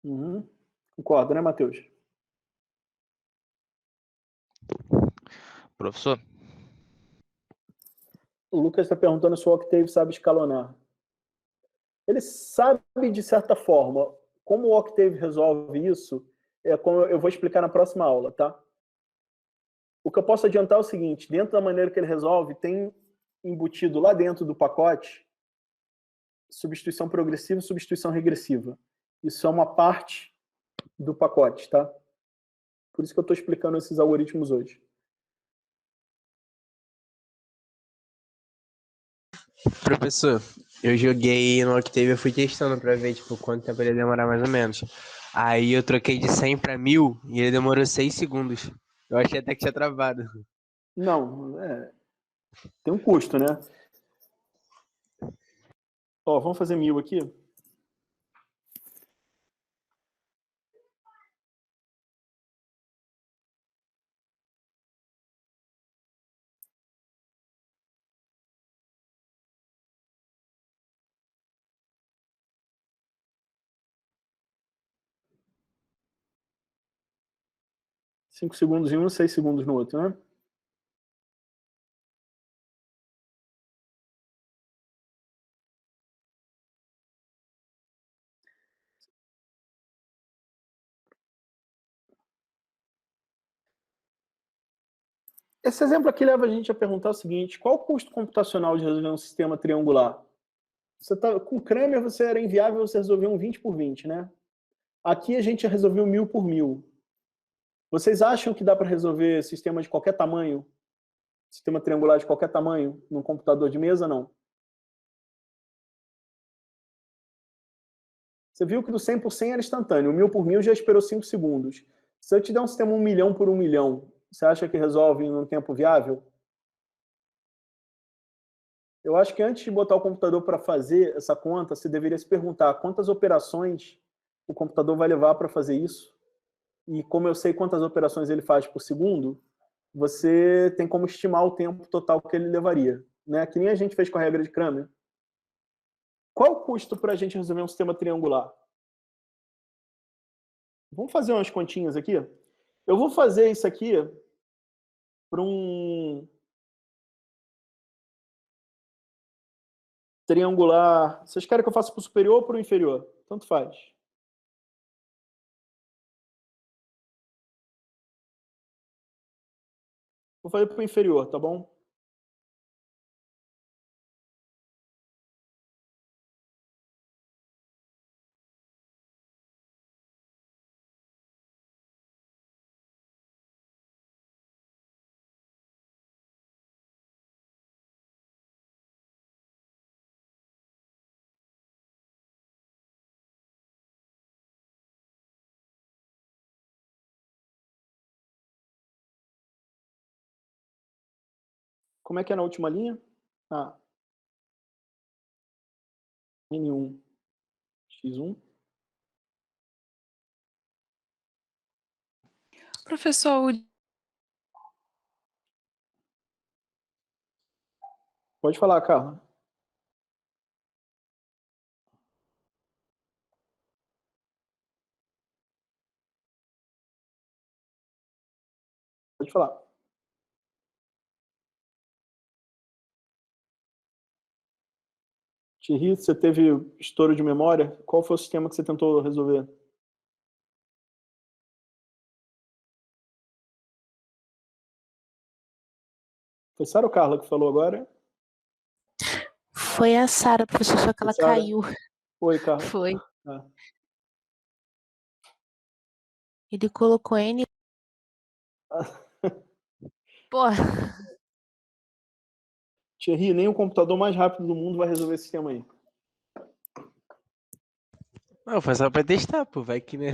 Uhum. Concordo, né, Matheus? Professor, O Lucas está perguntando se o Octave sabe escalonar. Ele sabe de certa forma. Como o Octave resolve isso, como eu vou explicar na próxima aula, tá? O que eu posso adiantar é o seguinte, dentro da maneira que ele resolve, tem embutido lá dentro do pacote substituição progressiva e substituição regressiva. Isso é uma parte do pacote, tá? Por isso que eu estou explicando esses algoritmos hoje. Professor, eu joguei no Octave, eu fui testando pra ver, tipo, quanto tempo ele ia demorar mais ou menos. Aí eu troquei de 100 para 1000 e ele demorou 6 segundos. Eu achei até que tinha travado. Não, tem um custo, né? Ó, vamos fazer 1000 aqui. Cinco segundos em um, 6 segundos no outro, né? Esse exemplo aqui leva a gente a perguntar o seguinte: qual o custo computacional de resolver um sistema triangular? Com o Kramer você era inviável você resolver um 20 por 20, né? Aqui a gente resolveu 1000 por 1000. Vocês acham que dá para resolver sistema de qualquer tamanho? Sistema triangular de qualquer tamanho num computador de mesa, não? Você viu que do 100 por 100 era instantâneo, o 1000 por 1000 já esperou 5 segundos. Se eu te der um sistema 1 milhão por 1 milhão, você acha que resolve em um tempo viável? Eu acho que antes de botar o computador para fazer essa conta, você deveria se perguntar quantas operações o computador vai levar para fazer isso. E como eu sei quantas operações ele faz por segundo, você tem como estimar o tempo total que ele levaria. Né? Que nem a gente fez com a regra de Kramer. Qual o custo para a gente resolver um sistema triangular? Vamos fazer umas continhas aqui? Eu vou fazer isso aqui para um triangular. Vocês querem que eu faça para o superior ou para o inferior? Tanto faz. Vou fazer para o inferior, tá bom? Como é que é na última linha? Ah. N1, X1. Professor, Pode falar, Carla. Pode falar. Thierry, você teve estouro de memória? Qual foi o sistema que você tentou resolver? Foi Sara ou Carla que falou agora? Foi a Sara, professor, só que ela Sara? caiu. Oi, Carla. Foi. Ah. Ele colocou N. Pô, Thierry, nem o computador mais rápido do mundo vai resolver esse sistema aí. Não, foi só pra testar, pô. Vai que, né?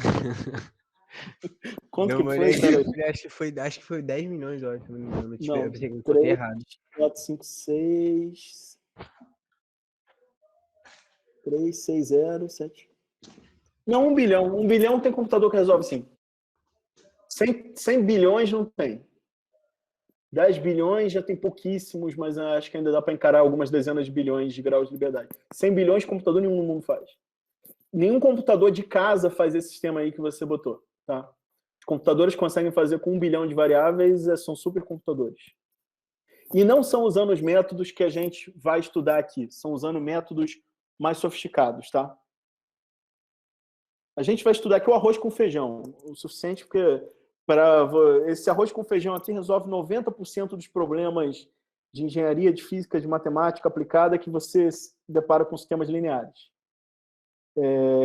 Quanto Deu que uma foi, olhadinha, Sara? acho que foi 10 milhões, eu acho. Não, Não, eu pensei que eu botei 3, errado. 4, 5, 6... 3, 6, 0, 7... Não, 1 bilhão. 1 bilhão tem computador que resolve sim. 100 bilhões não tem. 10 bilhões já tem pouquíssimos, mas acho que ainda dá para encarar algumas dezenas de bilhões de graus de liberdade. 100 bilhões, computador nenhum no mundo faz. Nenhum computador de casa faz esse sistema aí que você botou. Tá? Computadores conseguem fazer com 1 bilhão de variáveis, são supercomputadores. E não são usando os métodos que a gente vai estudar aqui, são usando métodos mais sofisticados. Tá? A gente vai estudar aqui o arroz com feijão, o suficiente porque esse arroz com feijão aqui resolve 90% dos problemas de engenharia, de física, de matemática aplicada que você se depara com sistemas lineares.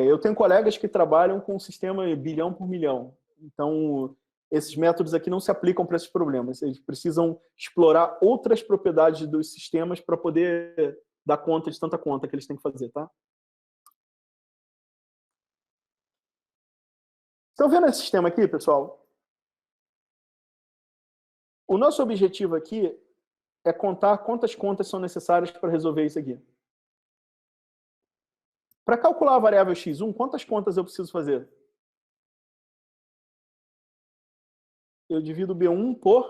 Eu tenho colegas que trabalham com um sistema bilhão por milhão. Então, esses métodos aqui não se aplicam para esses problemas. Eles precisam explorar outras propriedades dos sistemas para poder dar conta de tanta conta que eles têm que fazer, tá? Estão vendo esse sistema aqui, pessoal? O nosso objetivo aqui é contar quantas contas são necessárias para resolver isso aqui. Para calcular a variável x1, quantas contas eu preciso fazer? Eu divido B1 por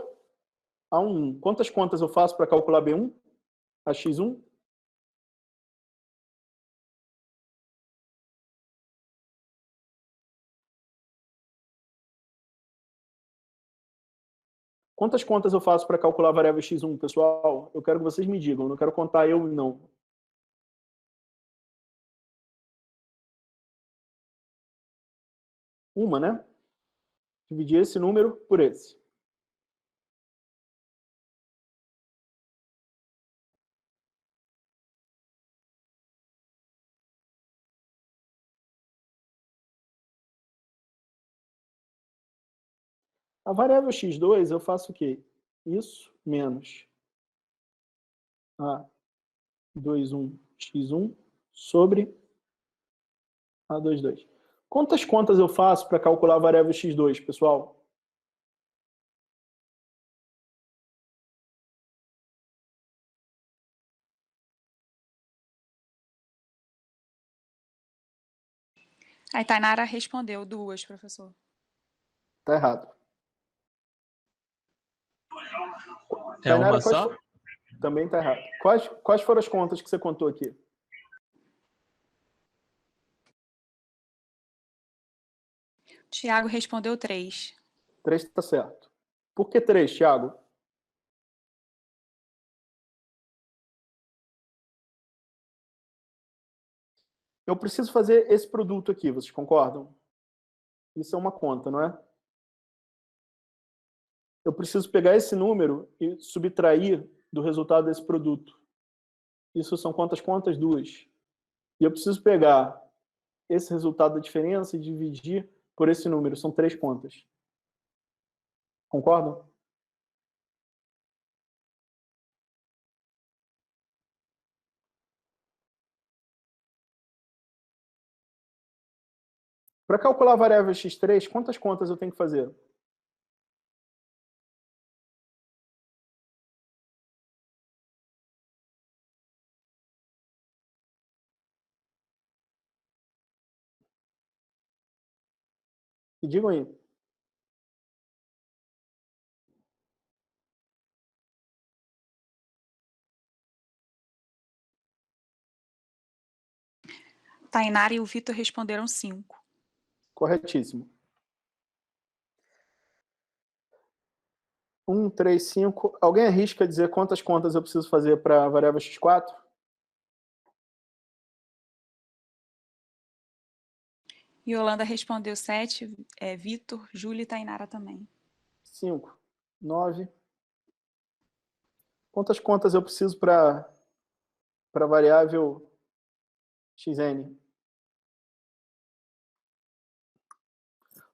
A1. Quantas contas eu faço para calcular B1? A x1? Quantas contas eu faço para calcular a variável x1, pessoal? Eu quero que vocês me digam, eu não quero contar eu e não. Uma, né? Dividir esse número por esse. A variável x2, eu faço o quê? Isso menos A21x1 sobre A22. Quantas contas eu faço para calcular a variável x2, pessoal? Aí Tainara respondeu 2, professor. Tá errado. É uma Tainara, só? também tá errado. Quais foram as contas que você contou aqui? Tiago respondeu 3. 3 está certo. Por que 3, Thiago? Eu preciso fazer esse produto aqui, vocês concordam? Isso é uma conta, não é? Eu preciso pegar esse número e subtrair do resultado desse produto. Isso são quantas contas? 2. E eu preciso pegar esse resultado da diferença e dividir por esse número. São 3 contas. Concordam? Para calcular a variável x3, quantas contas eu tenho que fazer? E digam aí. Tainara e o Vitor responderam 5. Corretíssimo. 1, 3, 5. Alguém arrisca dizer quantas contas eu preciso fazer para a variável x4? Yolanda respondeu 7. Vitor, Júlia e Tainara também. 5, 9. Quantas contas eu preciso para a variável xn?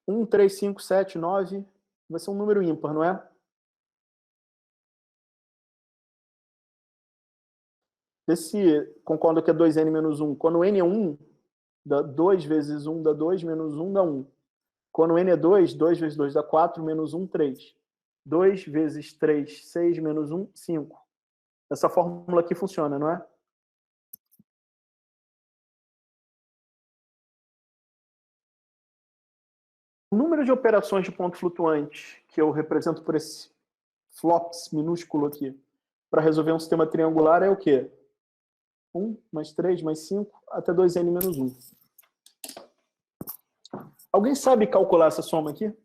1, 3, 5, 7, 9. Vai ser um número ímpar, não é? Vê se concorda que é 2n menos 1. Quando n é 1, dá 2 vezes 1 dá 2, menos 1 dá 1. Quando n é 2, 2 vezes 2 dá 4, menos 1, 3. 2 vezes 3, 6, menos 1, 5. Essa fórmula aqui funciona, não é? O número de operações de ponto flutuante que eu represento por esse flops minúsculo aqui, para resolver um sistema triangular é o quê? 1 mais 3 mais 5 até 2n menos 1. Alguém sabe calcular essa soma aqui?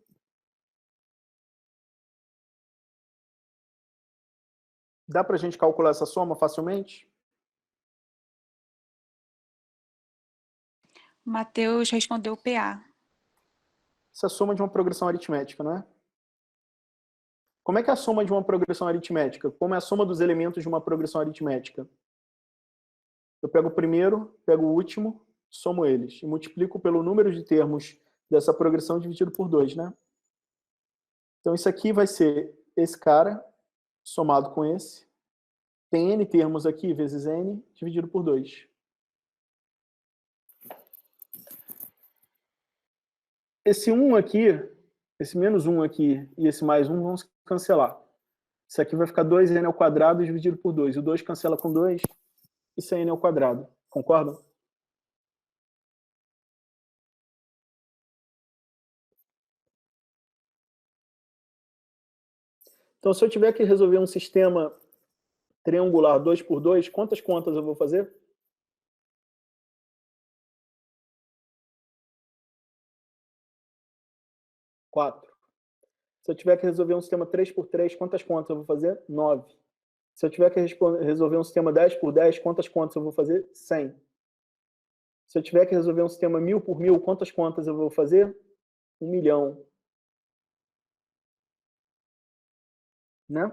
Dá para a gente calcular essa soma facilmente? Matheus respondeu PA. Essa é a soma de uma progressão aritmética, não é? Como é que é a soma de uma progressão aritmética? Como é a soma dos elementos de uma progressão aritmética? Eu pego o primeiro, pego o último, somo eles e multiplico pelo número de termos dessa progressão dividido por 2, né? Então isso aqui vai ser esse cara somado com esse. Tem n termos aqui vezes n dividido por 2. Esse 1 aqui, esse menos 1 aqui e esse mais 1 vão se cancelar. Isso aqui vai ficar 2n ao quadrado dividido por 2. O 2 cancela com 2, isso é n ao quadrado. Concordam? Então, se eu tiver que resolver um sistema triangular 2 por 2, quantas contas eu vou fazer? Quatro. Se eu tiver que resolver um sistema 3 por 3, quantas contas eu vou fazer? 9. Se eu tiver que resolver um sistema 10 por 10, quantas contas eu vou fazer? 100. Se eu tiver que resolver um sistema 1000 por 1000, quantas contas eu vou fazer? 1.000.000. Né?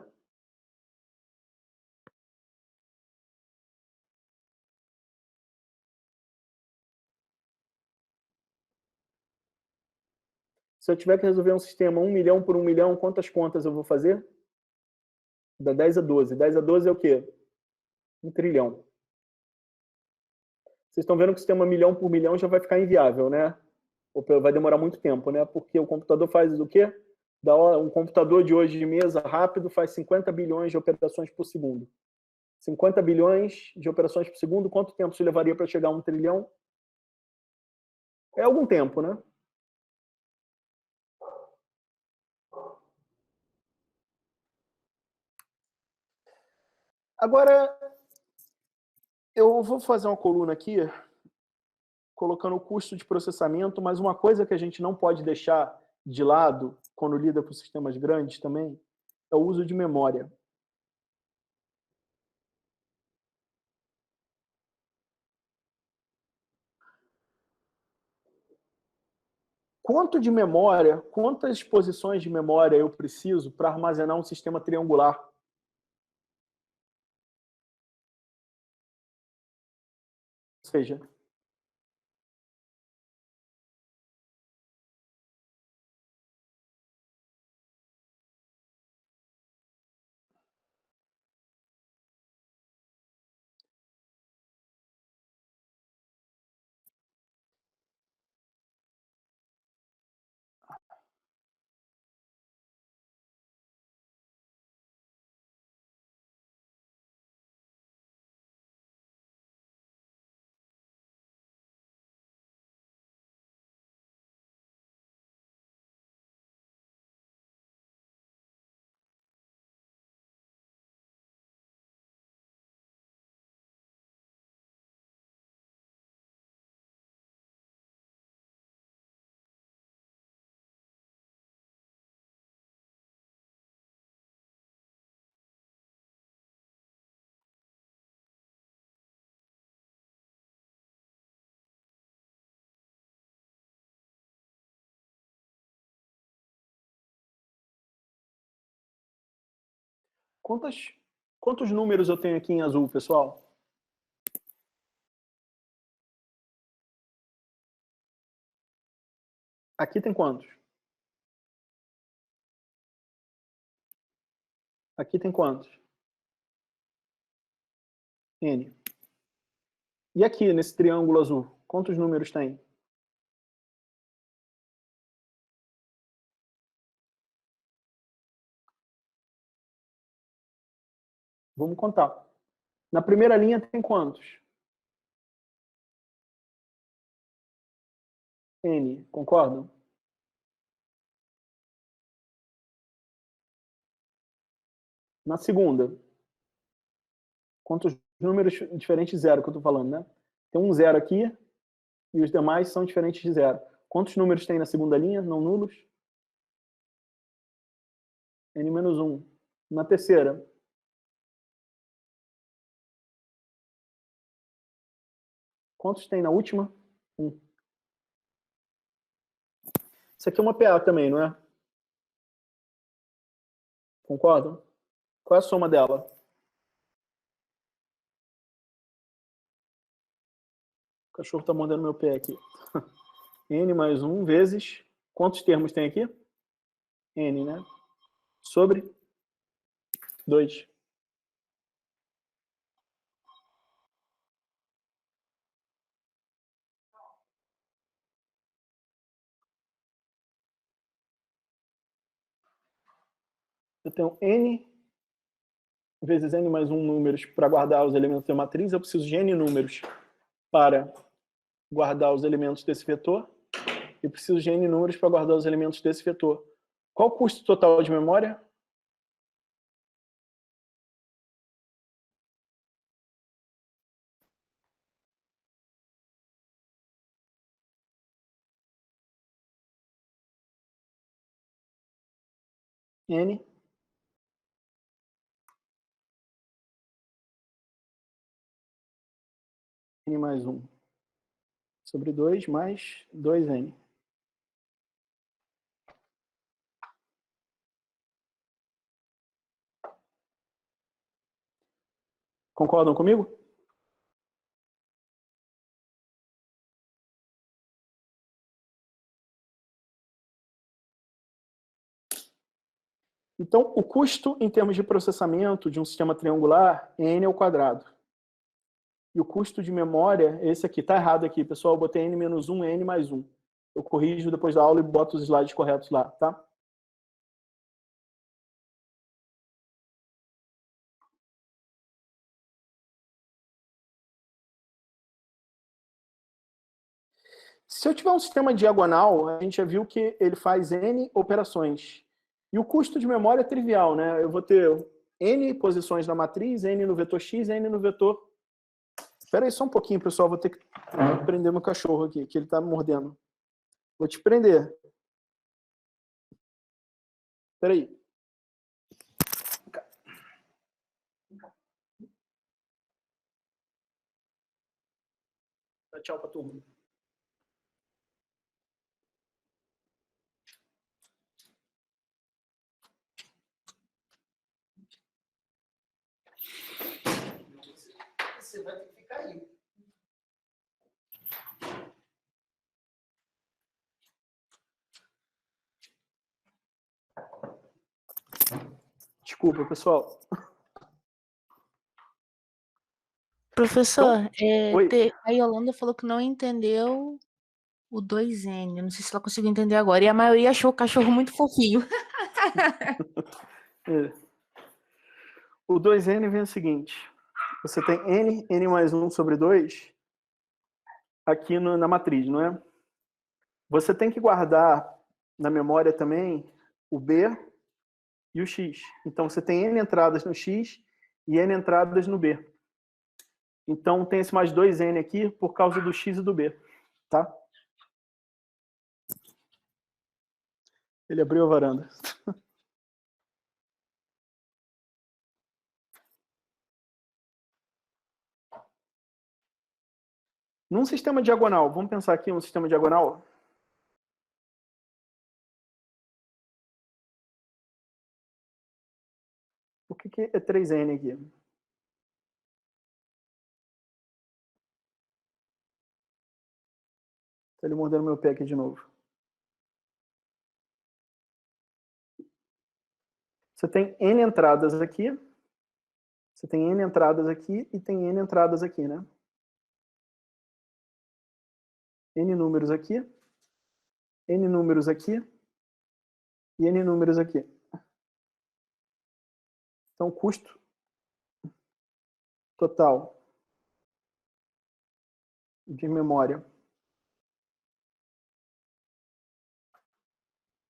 Se eu tiver que resolver um sistema 1 milhão por 1 milhão, quantas contas eu vou fazer? Da 10 a 12. 10 a 12 é o quê? 1 trilhão. Vocês estão vendo que o sistema milhão por milhão já vai ficar inviável, né? Ou vai demorar muito tempo, né? Porque o computador faz o quê? Um computador de hoje de mesa rápido faz 50 bilhões de operações por segundo. 50 bilhões de operações por segundo, quanto tempo isso levaria para chegar a 1 trilhão? É algum tempo, né? Agora, eu vou fazer uma coluna aqui, colocando o custo de processamento, mas uma coisa que a gente não pode deixar de lado, quando lida com sistemas grandes também, é o uso de memória. Quanto de memória, quantas posições de memória eu preciso para armazenar um sistema triangular? Ou seja, quantos números eu tenho aqui em azul, pessoal? Aqui tem quantos? Aqui tem quantos? N. E aqui, nesse triângulo azul, quantos números tem? Vamos contar. Na primeira linha tem quantos? N, concordam? Na segunda, quantos números diferentes de zero que eu estou falando, né? Tem um zero aqui e os demais são diferentes de zero. Quantos números tem na segunda linha, não nulos? N-1. Na terceira, quantos tem na última? 1. Isso aqui é uma PA também, não é? Concordam? Qual é a soma dela? O cachorro está mordendo meu pé aqui. N mais 1 vezes... Quantos termos tem aqui? N, né? Sobre 2. Eu tenho N vezes N mais 1 números para guardar os elementos da matriz. Eu preciso de N números para guardar os elementos desse vetor. E preciso de N números para guardar os elementos desse vetor. Qual o custo total de memória? N N mais 1 sobre 2 mais 2N. Concordam comigo? Então, o custo em termos de processamento de um sistema triangular é n ao quadrado. E o custo de memória é esse aqui. Está errado aqui, pessoal. Eu botei n menos 1, n mais 1. Eu corrijo depois da aula e boto os slides corretos lá, tá? Se eu tiver um sistema diagonal, a gente já viu que ele faz n operações. E o custo de memória é trivial, né? Eu vou ter n posições na matriz, n no vetor x, n no vetor... Espera aí só um pouquinho, pessoal. Vou ter que prender meu cachorro aqui, que ele está me mordendo. Vou te prender. Espera aí. Dá tchau pra turma. Você vai ter que ficar aí. Desculpa, pessoal. Professor, Oi. a Yolanda falou que não entendeu o 2N. Eu não sei se ela conseguiu entender agora. E a maioria achou o cachorro muito fofinho. É. O 2n vem o seguinte. Você tem n mais 1 sobre 2 aqui na matriz, não é? Você tem que guardar na memória também o b e o x. Então, você tem n entradas no x e n entradas no b. Então, tem esse mais 2n aqui por causa do x e do b. Tá? Ele abriu a varanda. Num sistema diagonal, vamos pensar aqui um sistema diagonal. O que é 3n aqui? Está ele mordendo meu pé aqui de novo. Você tem n entradas aqui. Você tem n entradas aqui e tem n entradas aqui, né? N números aqui. N números aqui. E n números aqui. Então, custo total de memória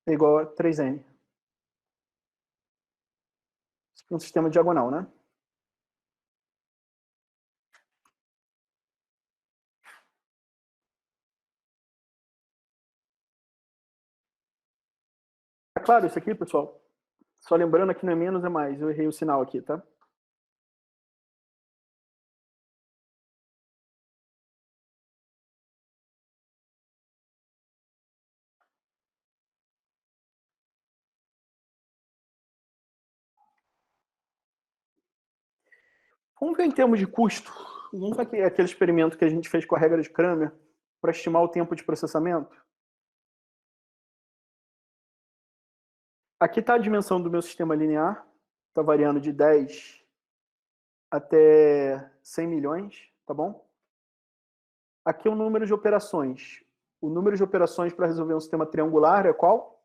é igual a 3n. Isso é um sistema diagonal, né? É claro isso aqui, pessoal? Só lembrando que não é menos, é mais. Eu errei o sinal aqui, tá? Vamos ver em termos de custo. Vamos ver aquele experimento que a gente fez com a regra de Cramer para estimar o tempo de processamento. Aqui está a dimensão do meu sistema linear. Está variando de 10 até 100 milhões, tá bom? Aqui é o número de operações. O número de operações para resolver um sistema triangular é qual?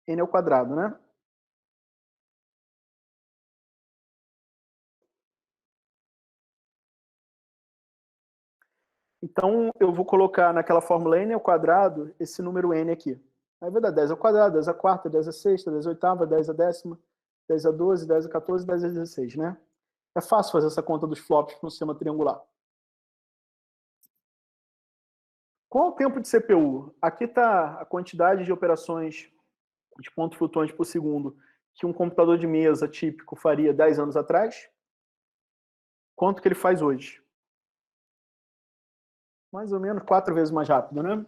N ao quadrado, né? Então, eu vou colocar naquela fórmula n ao quadrado esse número n aqui. Aí vai dar 10 ao quadrado, 10 à quarta, 10 à sexta, 10 à oitava, 10 à décima, 10 a 12, 10 a 14, 10 a 16, né? É fácil fazer essa conta dos flops no sistema triangular. Qual é o tempo de CPU? Aqui está a quantidade de operações de pontos flutuantes por segundo que um computador de mesa típico faria 10 anos atrás. Quanto que ele faz hoje? Mais ou menos 4 vezes mais rápido, né?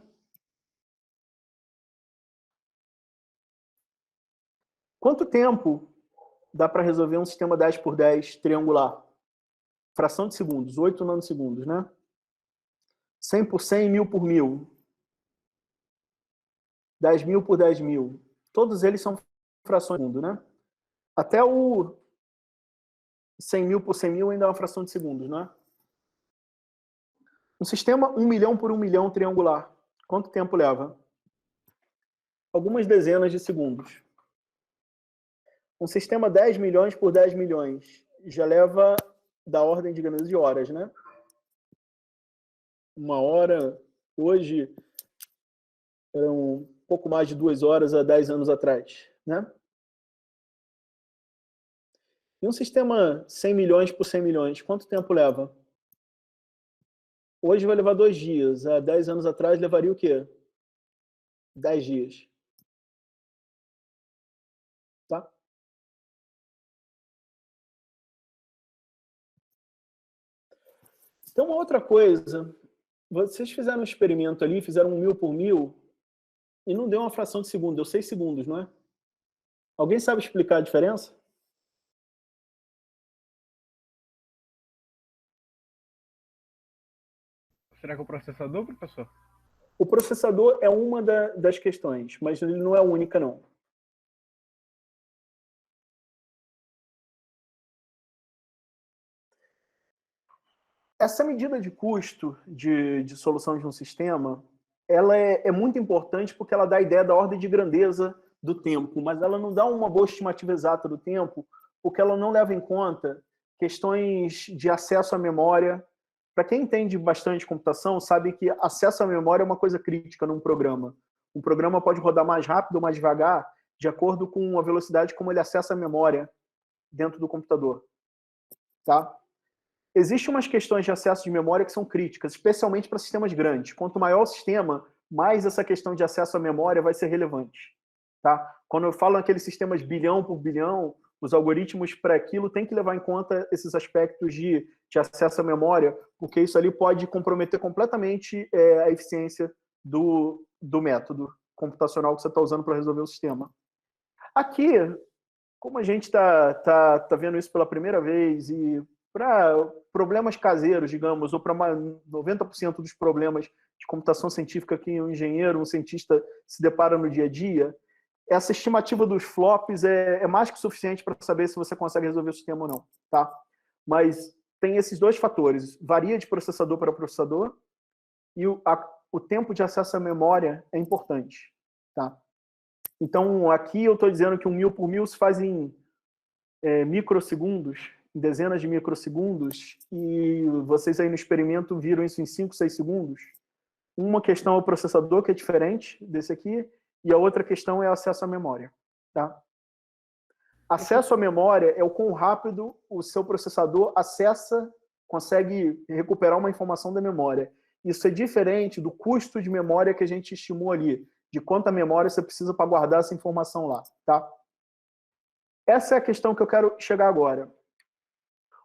Quanto tempo dá para resolver um sistema 10 por 10 triangular? Fração de segundos, 8 nanosegundos, né? 100 por 100, 1000 por 1000. 10.000 por 10.000. Todos eles são frações de segundo, né? Até o 100 mil por 100 mil ainda é uma fração de segundos, não é? Um sistema 1 milhão por 1 milhão triangular, quanto tempo leva? Algumas dezenas de segundos. Um sistema 10 milhões por 10 milhões já leva da ordem de grandeza de horas, né? 1 hora, hoje, eram um pouco mais de 2 horas há 10 anos atrás, né? E um sistema 100 milhões por 100 milhões, quanto tempo leva? Hoje vai levar 2 dias. Há 10 anos atrás levaria o quê? 10 dias. Tá? Então, uma outra coisa. Vocês fizeram um experimento ali, fizeram 1 mil por 1000 e não deu uma fração de segundo, deu 6 segundos, não é? Alguém sabe explicar a diferença? Será que é o processador, professor? O processador é uma das questões, mas ele não é a única, não. Essa medida de custo de solução de um sistema, ela é muito importante porque ela dá a ideia da ordem de grandeza do tempo, mas ela não dá uma boa estimativa exata do tempo, porque ela não leva em conta questões de acesso à memória. Para quem entende bastante computação, sabe que acesso à memória é uma coisa crítica num programa. Um programa pode rodar mais rápido ou mais devagar, de acordo com a velocidade como ele acessa a memória dentro do computador. Tá? Existem umas questões de acesso de memória que são críticas, especialmente para sistemas grandes. Quanto maior o sistema, mais essa questão de acesso à memória vai ser relevante. Tá? Quando eu falo naqueles sistemas bilhão por bilhão, os algoritmos para aquilo têm que levar em conta esses aspectos de acesso à memória, porque isso ali pode comprometer completamente a eficiência do método computacional que você está usando para resolver o sistema. Aqui, como a gente está vendo isso pela primeira vez e para problemas caseiros, digamos, ou para 90% dos problemas de computação científica que um engenheiro, um cientista se depara no dia a dia, essa estimativa dos flops é mais que suficiente para saber se você consegue resolver o sistema ou não. Tá? Mas tem esses dois fatores, varia de processador para processador e o tempo de acesso à memória é importante. Tá? Então, aqui eu estou dizendo que 1 mil por 1000 se faz em microsegundos, em dezenas de microsegundos, e vocês aí no experimento viram isso em 5, 6 segundos. Uma questão é o processador, que é diferente desse aqui, e a outra questão é acesso à memória. Tá? Acesso à memória é o quão rápido o seu processador acessa, consegue recuperar uma informação da memória. Isso é diferente do custo de memória que a gente estimou ali, de quanta memória você precisa para guardar essa informação lá. Tá? Essa é a questão que eu quero chegar agora.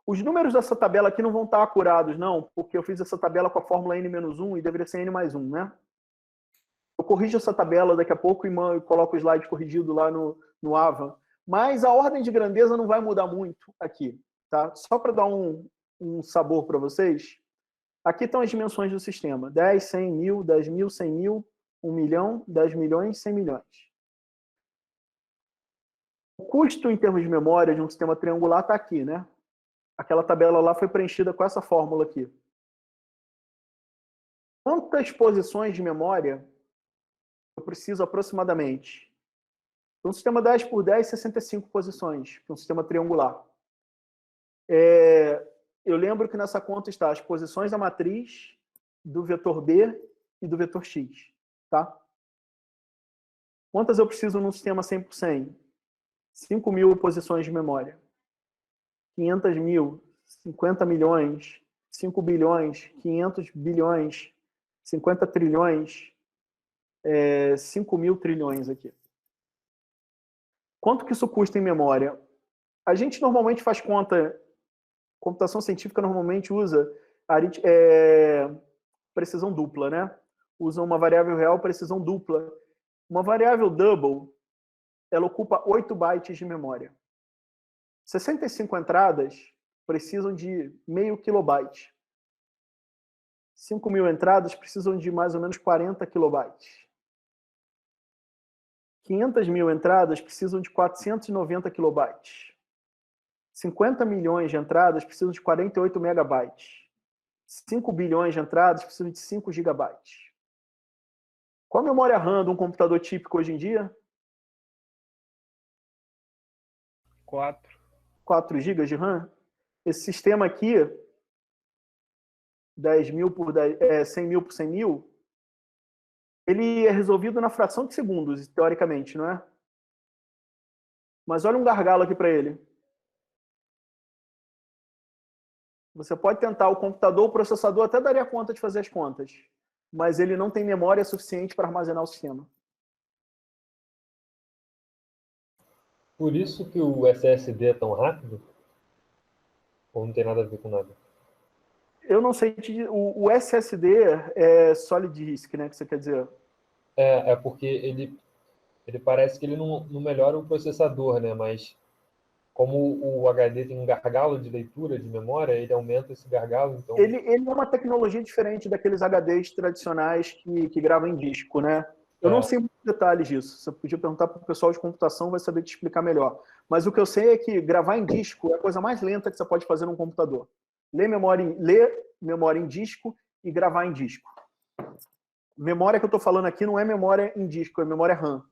Os números dessa tabela aqui não vão estar acurados, não, porque eu fiz essa tabela com a fórmula n-1 e deveria ser n mais 1, né? Eu corrijo essa tabela daqui a pouco e coloco o slide corrigido lá no AVA. Mas a ordem de grandeza não vai mudar muito aqui. Tá? Só para dar um sabor para vocês, aqui estão as dimensões do sistema. 10, 100, 1000, 10 mil, 100 mil, 1 milhão, 10 milhões, 100 milhões. O custo em termos de memória de um sistema triangular está aqui, né? Aquela tabela lá foi preenchida com essa fórmula aqui. Quantas posições de memória eu preciso aproximadamente? Para um sistema 10 por 10, 65 posições, para um sistema triangular. Eu lembro que nessa conta está as posições da matriz, do vetor B e do vetor X. Tá? Quantas eu preciso num sistema 100 por 100? 5 mil posições de memória. 500 mil, 50 milhões, 5 bilhões, 500 bilhões, 50 trilhões, 5 mil trilhões aqui. Quanto que isso custa em memória? A gente normalmente faz conta, computação científica normalmente usa precisão dupla, né? Usa uma variável real, precisão dupla. Uma variável double, ela ocupa 8 bytes de memória. 65 entradas precisam de meio kilobyte. 5 mil entradas precisam de mais ou menos 40 kilobytes. 500 mil entradas precisam de 490 kilobytes. 50 milhões de entradas precisam de 48 megabytes. 5 bilhões de entradas precisam de 5 gigabytes. Qual a memória RAM de um computador típico hoje em dia? 4. 4 GB de RAM. Esse sistema aqui, 10 mil por 10, 100 mil por 100 mil, ele é resolvido na fração de segundos, teoricamente, não é? Mas olha um gargalo aqui para ele. Você pode tentar, o computador, o processador até daria conta de fazer as contas, mas ele não tem memória suficiente para armazenar o sistema. Por isso que o SSD é tão rápido? Ou não tem nada a ver com nada? Eu não sei, o SSD é Solid Disk, né, que você quer dizer? É porque ele parece que ele não melhora o processador, né? Mas como o HD tem um gargalo de leitura de memória, ele aumenta esse gargalo. Então... Ele é uma tecnologia diferente daqueles HDs tradicionais que gravam em disco, né? Eu não sei muitos detalhes disso. Você podia perguntar para o pessoal de computação, vai saber te explicar melhor. Mas o que eu sei é que gravar em disco é a coisa mais lenta que você pode fazer num computador. Ler memória em disco e gravar em disco. Memória que eu estou falando aqui não é memória em disco, é memória RAM.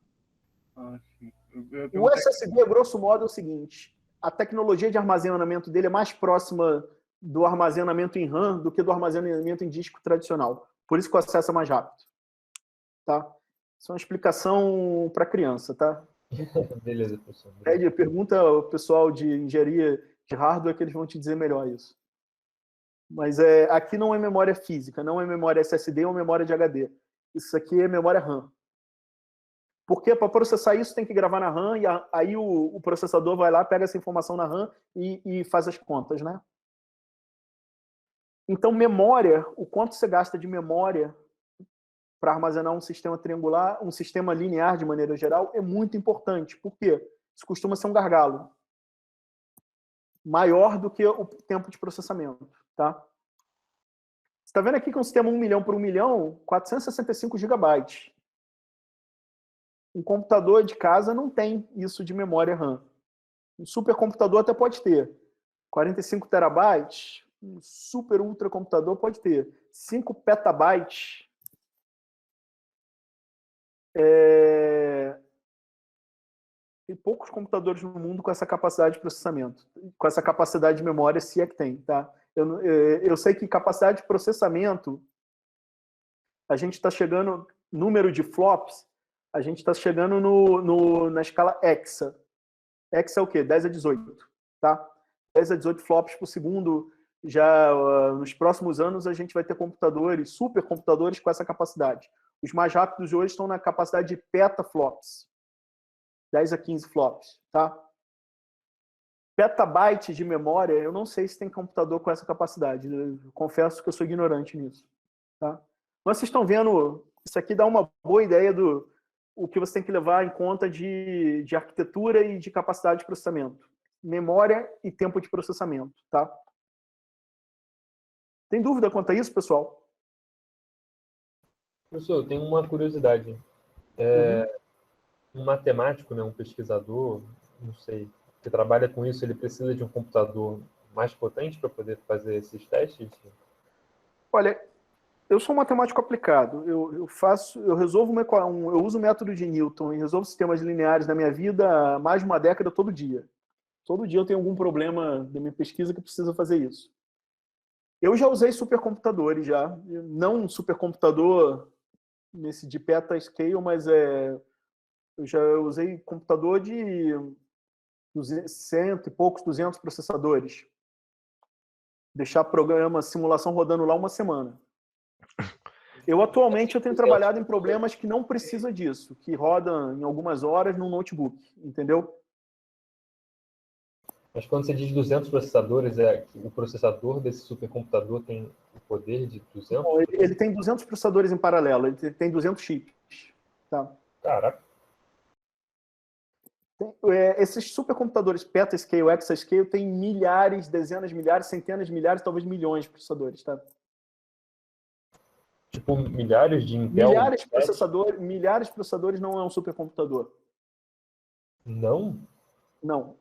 O SSD, grosso modo, é o seguinte: a tecnologia de armazenamento dele é mais próxima do armazenamento em RAM do que do armazenamento em disco tradicional. Por isso que o acesso é mais rápido. Tá? Isso é uma explicação para criança, tá? Beleza, professor. Pergunta ao pessoal de engenharia de hardware que eles vão te dizer melhor isso. Mas aqui não é memória física, não é memória SSD ou memória de HD. Isso aqui é memória RAM. Porque para processar isso tem que gravar na RAM e aí o processador vai lá, pega essa informação na RAM e faz as contas, né? Então, memória, o quanto você gasta de memória para armazenar um sistema triangular, um sistema linear de maneira geral, é muito importante. Por quê? Isso costuma ser um gargalo maior do que o tempo de processamento. Tá? Você está vendo aqui que um sistema 1 milhão por 1 milhão, 465 gigabytes. Um computador de casa não tem isso de memória RAM. Um supercomputador até pode ter. 45 terabytes, um super ultra computador pode ter. 5 petabytes. Tem poucos computadores no mundo com essa capacidade de processamento, com essa capacidade de memória, se é que tem, tá? Eu sei que capacidade de processamento, a gente está chegando, número de flops, a gente está chegando na escala hexa. Hexa é o quê? 10 a 18, tá? 10 a 18 flops por segundo. Já nos próximos anos a gente vai ter computadores, supercomputadores com essa capacidade. Os mais rápidos hoje estão na capacidade de petaflops. 10 a 15 flops, tá? Petabytes de memória, eu não sei se tem computador com essa capacidade. Eu confesso que eu sou ignorante nisso, tá? Mas vocês estão vendo, isso aqui dá uma boa ideia do o que você tem que levar em conta de arquitetura e de capacidade de processamento. Memória e tempo de processamento, tá? Tem dúvida quanto a isso, pessoal? Professor, eu tenho uma curiosidade. Um matemático, né, um pesquisador, não sei, que trabalha com isso, ele precisa de um computador mais potente para poder fazer esses testes? Olha, eu sou um matemático aplicado. Eu uso o método de Newton e resolvo sistemas lineares na minha vida há mais de uma década todo dia. Todo dia eu tenho algum problema da minha pesquisa que precisa fazer isso. Eu já usei supercomputadores já, não um supercomputador nesse de petascale, mas eu já usei computador de 100 e poucos, 200 processadores. Deixar programa, simulação rodando lá uma semana. Atualmente eu tenho trabalhado em problemas que não precisam disso, que rodam em algumas horas num notebook, entendeu? Mas quando você diz 200 processadores, o processador desse supercomputador tem o poder de 200? Não, ele tem 200 processadores em paralelo, ele tem 200 chips. Tá? Caraca. Esses supercomputadores petascale, exascale, têm milhares, dezenas de milhares, centenas de milhares, talvez milhões de processadores. Tá? Tipo, milhares de Intel? Milhares de processadores não é um supercomputador. Não? Não.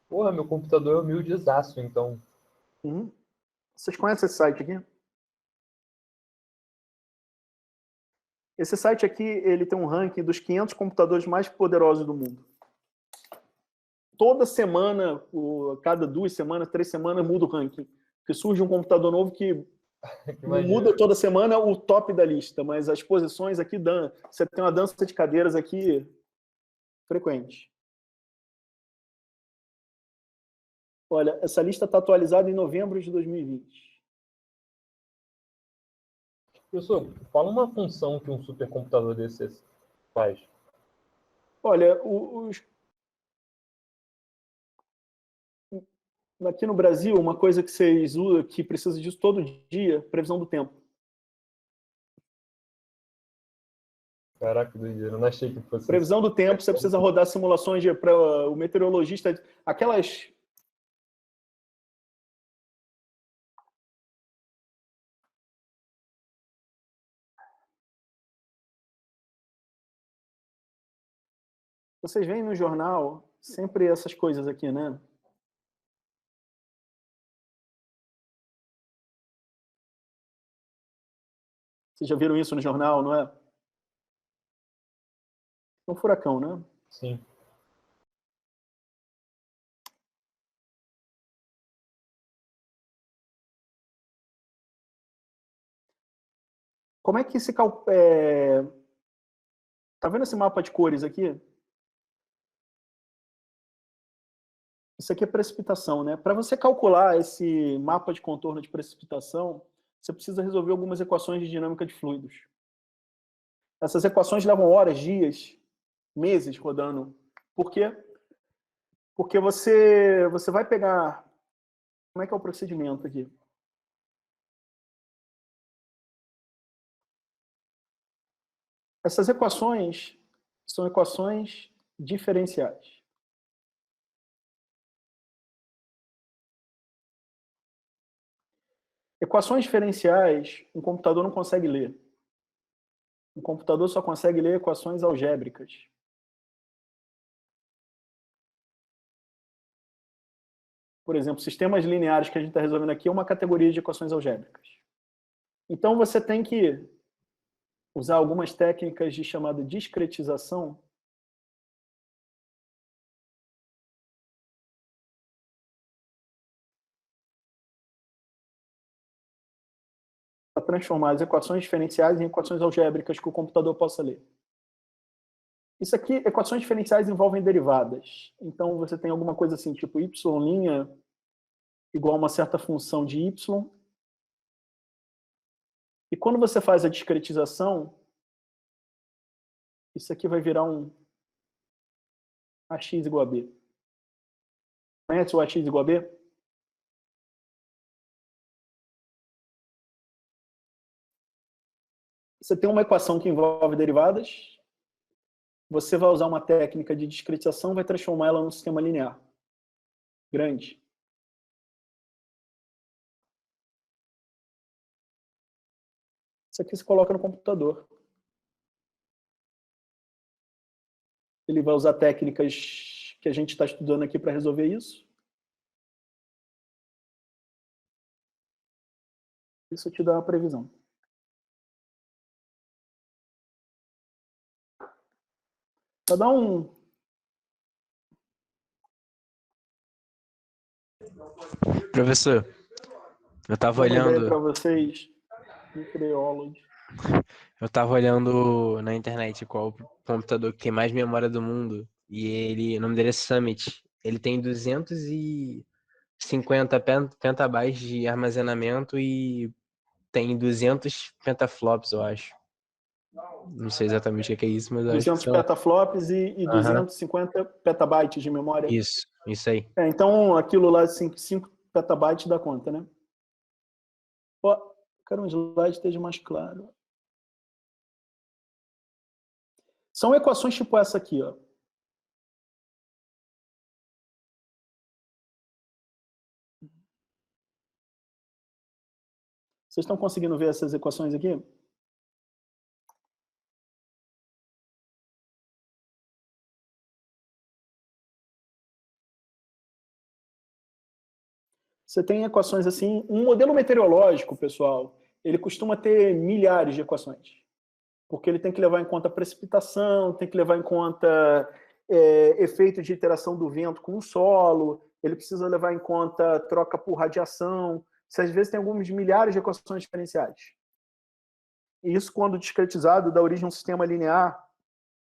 Porra, meu computador é humildezaço, então. Uhum. Vocês conhecem esse site aqui? Esse site aqui, ele tem um ranking dos 500 computadores mais poderosos do mundo. Toda semana, cada 2 semanas, 3 semanas, muda o ranking. Porque surge um computador novo que muda toda semana o top da lista, mas as posições aqui, você tem uma dança de cadeiras aqui frequente. Olha, essa lista está atualizada em novembro de 2020. Professor, fala uma função que um supercomputador desse faz. Olha, aqui no Brasil, uma coisa que vocês usam, que precisa disso todo dia, previsão do tempo. Caraca, que doideira, eu não achei que fosse Previsão do tempo, você precisa rodar simulações para o meteorologista, aquelas... Vocês veem no jornal sempre essas coisas aqui, né? Vocês já viram isso no jornal, não é? É um furacão, né? Sim. Como é que esse... Tá vendo esse mapa de cores aqui? Isso aqui é precipitação, né? Para você calcular esse mapa de contorno de precipitação, você precisa resolver algumas equações de dinâmica de fluidos. Essas equações levam horas, dias, meses rodando. Por quê? Porque você vai pegar... Como é que é o procedimento aqui? Essas equações são equações diferenciais. Equações diferenciais, um computador não consegue ler. Um computador só consegue ler equações algébricas. Por exemplo, sistemas lineares que a gente está resolvendo aqui é uma categoria de equações algébricas. Então, você tem que usar algumas técnicas de chamada discretização para transformar as equações diferenciais em equações algébricas que o computador possa ler. Isso aqui, equações diferenciais envolvem derivadas. Então, você tem alguma coisa assim, tipo y' igual a uma certa função de y. E quando você faz a discretização, isso aqui vai virar um AX igual a B. Conhece o AX igual a B? Você tem uma equação que envolve derivadas, você vai usar uma técnica de discretização, vai transformar ela num sistema linear grande. Isso aqui se coloca no computador. Ele vai usar técnicas que a gente está estudando aqui para resolver isso. Isso te dá uma previsão. Para dar um... Professor, eu tava uma ideia olhando, para vocês, microbiology. eu tava olhando na internet qual o computador que tem mais memória do mundo e o nome dele é Summit. Ele tem 250 petabytes de armazenamento e tem 200 petaflops, eu acho. Não sei exatamente o que é isso, mas eu acho que 200 são. petaflops e 250 petabytes de memória. Isso aí. Então, aquilo lá, 5 petabytes dá conta, né? Ó, quero um slide esteja mais claro. São equações tipo essa aqui, ó. Vocês estão conseguindo ver essas equações aqui? Você tem equações assim... Um modelo meteorológico, pessoal, ele costuma ter milhares de equações. Porque ele tem que levar em conta a precipitação, tem que levar em conta efeito de interação do vento com o solo, ele precisa levar em conta troca por radiação. Você, às vezes, tem alguns milhares de equações diferenciais. E isso, quando discretizado, dá origem a um sistema linear,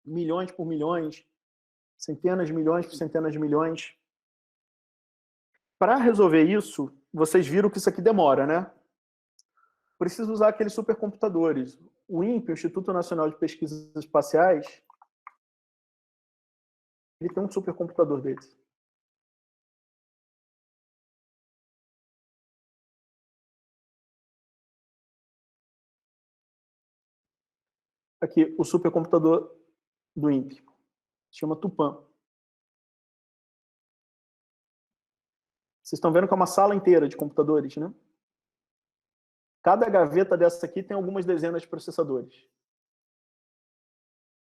milhões por milhões, centenas de milhões por centenas de milhões. Para resolver isso, vocês viram que isso aqui demora, né? Precisa usar aqueles supercomputadores. O INPE, o Instituto Nacional de Pesquisas Espaciais, ele tem um supercomputador desse. Aqui, o supercomputador do INPE. Se chama Tupã. Vocês estão vendo que é uma sala inteira de computadores, né? Cada gaveta dessa aqui tem algumas dezenas de processadores.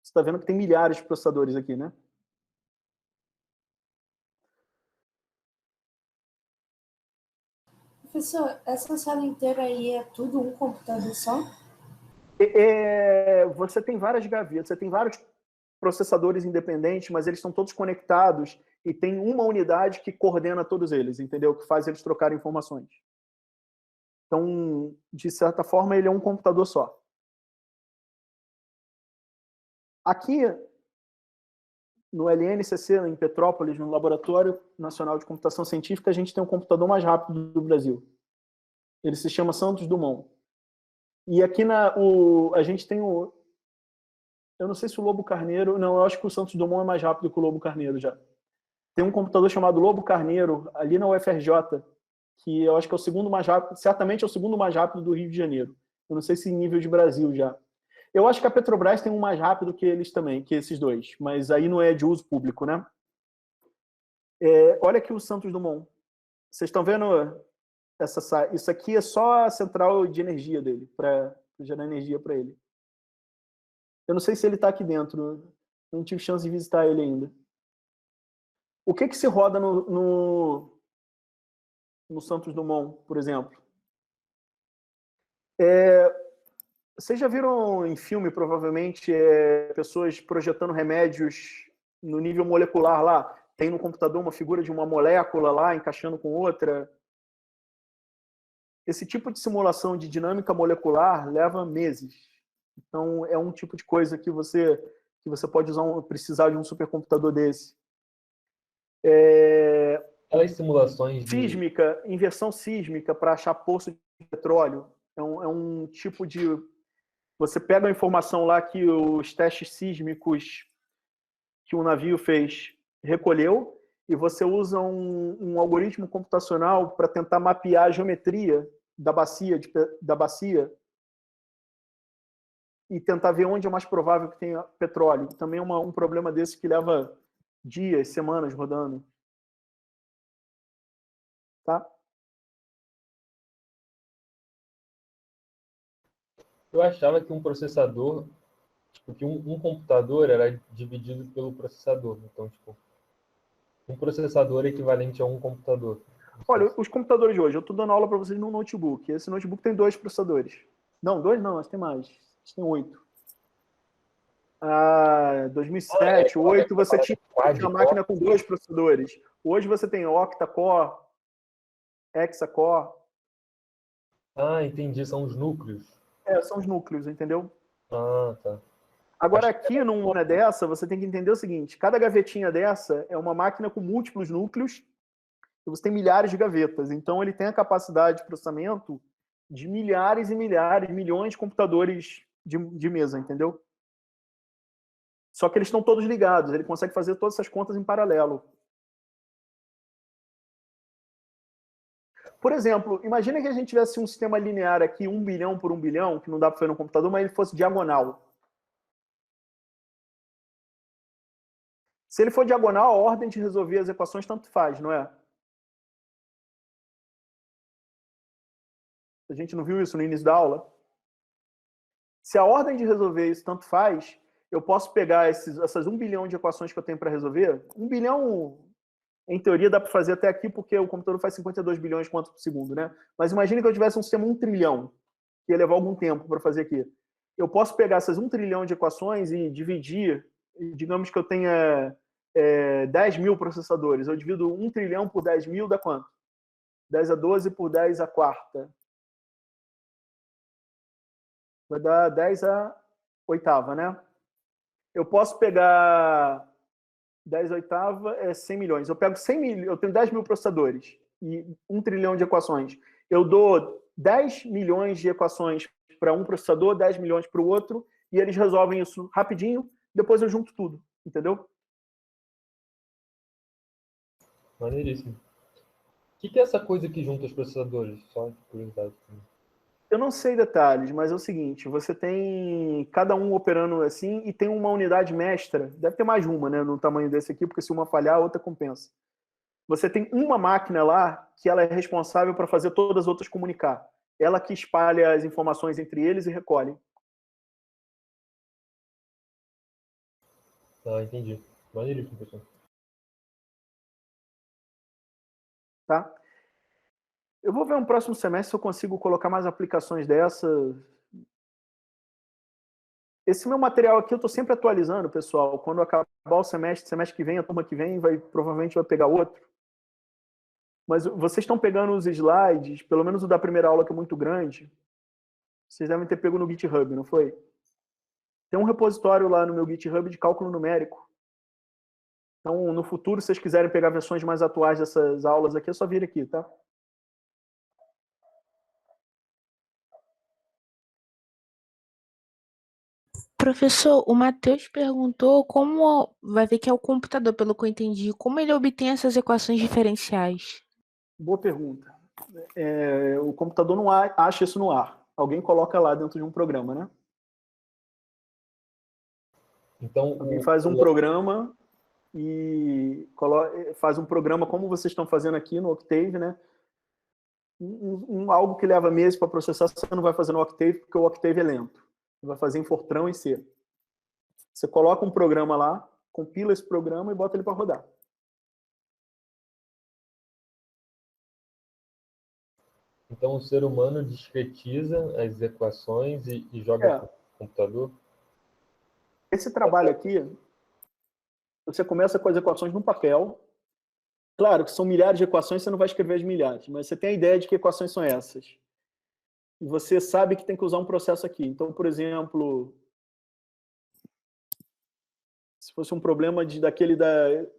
Você está vendo que tem milhares de processadores aqui, né? Professor, essa sala inteira aí é tudo um computador só? Você tem várias gavetas, você tem vários processadores independentes, mas eles estão todos conectados e tem uma unidade que coordena todos eles, entendeu? Que faz eles trocarem informações. Então, de certa forma, ele é um computador só. Aqui, no LNCC, em Petrópolis, no Laboratório Nacional de Computação Científica, a gente tem um computador mais rápido do Brasil. Ele se chama Santos Dumont. E aqui a gente tem o... Eu não sei se o Lobo Carneiro... Não, eu acho que o Santos Dumont é mais rápido que o Lobo Carneiro já. Tem um computador chamado Lobo Carneiro, ali na UFRJ, que eu acho que é o segundo mais rápido, certamente é o segundo mais rápido do Rio de Janeiro. Eu não sei se em nível de Brasil já. Eu acho que a Petrobras tem um mais rápido que eles também, que esses dois, mas aí não é de uso público, né? Olha aqui o Santos Dumont. Vocês estão vendo isso aqui é só a central de energia dele, para gerar energia para ele. Eu não sei se ele está aqui dentro, não tive chance de visitar ele ainda. O que se roda no Santos Dumont, por exemplo? Vocês já viram em filme, provavelmente, pessoas projetando remédios no nível molecular lá? Tem no computador uma figura de uma molécula lá, encaixando com outra. Esse tipo de simulação de dinâmica molecular leva meses. Então, é um tipo de coisa que você pode precisar de um supercomputador desse. Aquelas simulações de... Sísmica, inversão sísmica para achar poço de petróleo. É um tipo de... Você pega a informação lá que os testes sísmicos que o navio fez recolheu e você usa um algoritmo computacional para tentar mapear a geometria da bacia e tentar ver onde é mais provável que tenha petróleo. Também é um problema desse que leva dias, semanas rodando. Tá? Eu achava que um processador, tipo, que um computador era dividido pelo processador. Então, tipo, um processador é equivalente a um computador. Olha, os computadores de hoje, eu estou dando aula para vocês num notebook. Esse notebook tem 2 processadores. Não, 2 não, acho que tem mais. Acho que tem 8. 2007, 2008, você tinha uma máquina com 2 processadores. Hoje você tem octa-core, hexa-core. Ah, entendi. São os núcleos. São os núcleos, entendeu? Ah, tá. Agora, aqui numa dessa, você tem que entender o seguinte. Cada gavetinha dessa é uma máquina com múltiplos núcleos e você tem milhares de gavetas. Então, ele tem a capacidade de processamento de milhares e milhares, milhões de computadores de mesa, entendeu? Só que eles estão todos ligados. Ele consegue fazer todas essas contas em paralelo. Por exemplo, imagina que a gente tivesse um sistema linear aqui, 1 bilhão por 1 bilhão, que não dá para fazer no computador, mas ele fosse diagonal. Se ele for diagonal, a ordem de resolver as equações tanto faz, não é? A gente não viu isso no início da aula? Se a ordem de resolver isso tanto faz, eu posso pegar essas 1 bilhão de equações que eu tenho para resolver. 1 bilhão Em teoria dá para fazer até aqui porque o computador faz 52 bilhões de contas por segundo, né? Mas imagine que eu tivesse um sistema 1 trilhão, que ia levar algum tempo para fazer aqui. Eu posso pegar essas 1 trilhão de equações e dividir, digamos que eu tenha 10 mil processadores. Eu divido 1 trilhão por 10 mil, dá quanto? 10 a 12 por 10 a quarta. Vai dar 10 a oitava, né? Eu posso pegar 10 oitava é 100 milhões. Eu pego 100 mil, eu tenho 10 mil processadores e 1 trilhão de equações. Eu dou 10 milhões de equações para um processador, 10 milhões para o outro, e eles resolvem isso rapidinho, depois eu junto tudo, entendeu? Maneiríssimo. O que é essa coisa que junta os processadores? Só de curiosidade. Eu não sei detalhes, mas é o seguinte, você tem cada um operando assim e tem uma unidade mestra, deve ter mais de uma, né, no tamanho desse aqui, porque se uma falhar, a outra compensa. Você tem uma máquina lá que ela é responsável para fazer todas as outras comunicar. Ela que espalha as informações entre eles e recolhe. Ah, entendi. Maneiríssimo, pessoal. Tá? Eu vou ver no próximo semestre se eu consigo colocar mais aplicações dessa. Esse meu material aqui eu estou sempre atualizando, pessoal. Quando acabar o semestre que vem, a turma que vem provavelmente vai pegar outro. Mas vocês estão pegando os slides, pelo menos o da primeira aula, que é muito grande. Vocês devem ter pego no GitHub, não foi? Tem um repositório lá no meu GitHub de cálculo numérico. Então, no futuro, se vocês quiserem pegar versões mais atuais dessas aulas aqui, é só vir aqui, tá? Professor, o Matheus perguntou como vai ver que é o computador, pelo que eu entendi, como ele obtém essas equações diferenciais? Boa pergunta. O computador não acha isso no ar. Alguém coloca lá dentro de um programa, né? Então, alguém faz um programa e faz um programa como vocês estão fazendo aqui no Octave, né? Algo que leva meses para processar, você não vai fazer no Octave, porque o Octave é lento. Você vai fazer em Fortran e C. Você coloca um programa lá, compila esse programa e bota ele para rodar. Então, o ser humano discretiza as equações e joga no computador? Esse trabalho aqui, você começa com as equações no papel. Claro que são milhares de equações, você não vai escrever as milhares, mas você tem a ideia de que equações são essas. E você sabe que tem que usar um processo aqui. Então, por exemplo, se fosse um problema daquele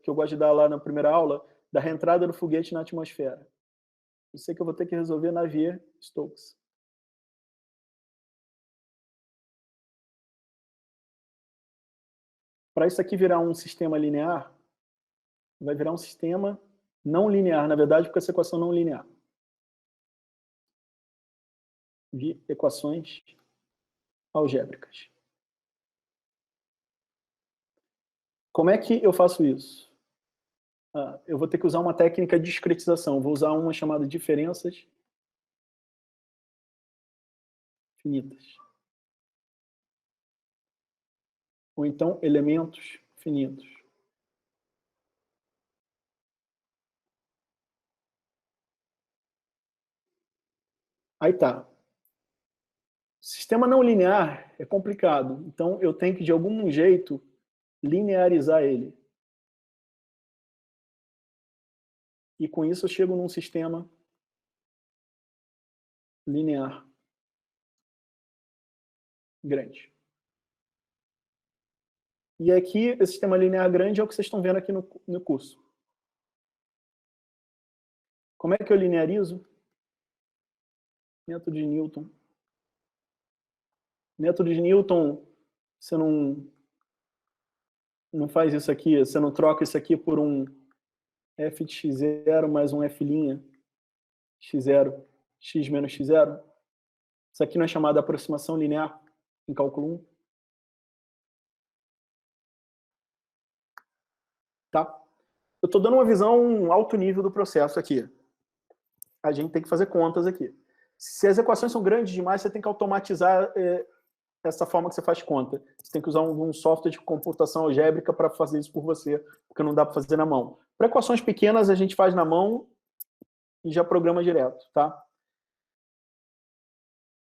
que eu gosto de dar lá na primeira aula, da reentrada do foguete na atmosfera. Eu sei que eu vou ter que resolver Navier-Stokes. Para isso aqui virar um sistema linear, vai virar um sistema não linear, na verdade, porque essa equação não linear. De equações algébricas. Como é que eu faço isso? Eu vou ter que usar uma técnica de discretização. Vou usar uma chamada diferenças finitas. Ou então elementos finitos. Aí tá. Sistema não linear é complicado. Então eu tenho que, de algum jeito, linearizar ele. E com isso eu chego num sistema linear grande. E aqui, esse sistema linear grande é o que vocês estão vendo aqui no curso. Como é que eu linearizo? Método de Newton. Método de Newton, você não faz isso aqui, você não troca isso aqui por um f de x0 mais um f' x0, x menos x0. Isso aqui não é chamado de aproximação linear em cálculo 1. Tá? Eu estou dando uma visão alto nível do processo aqui. A gente tem que fazer contas aqui. Se as equações são grandes demais, você tem que automatizar essa forma que você faz conta. Você tem que usar um software de computação algébrica para fazer isso por você, porque não dá para fazer na mão. Para equações pequenas, a gente faz na mão e já programa direto, tá?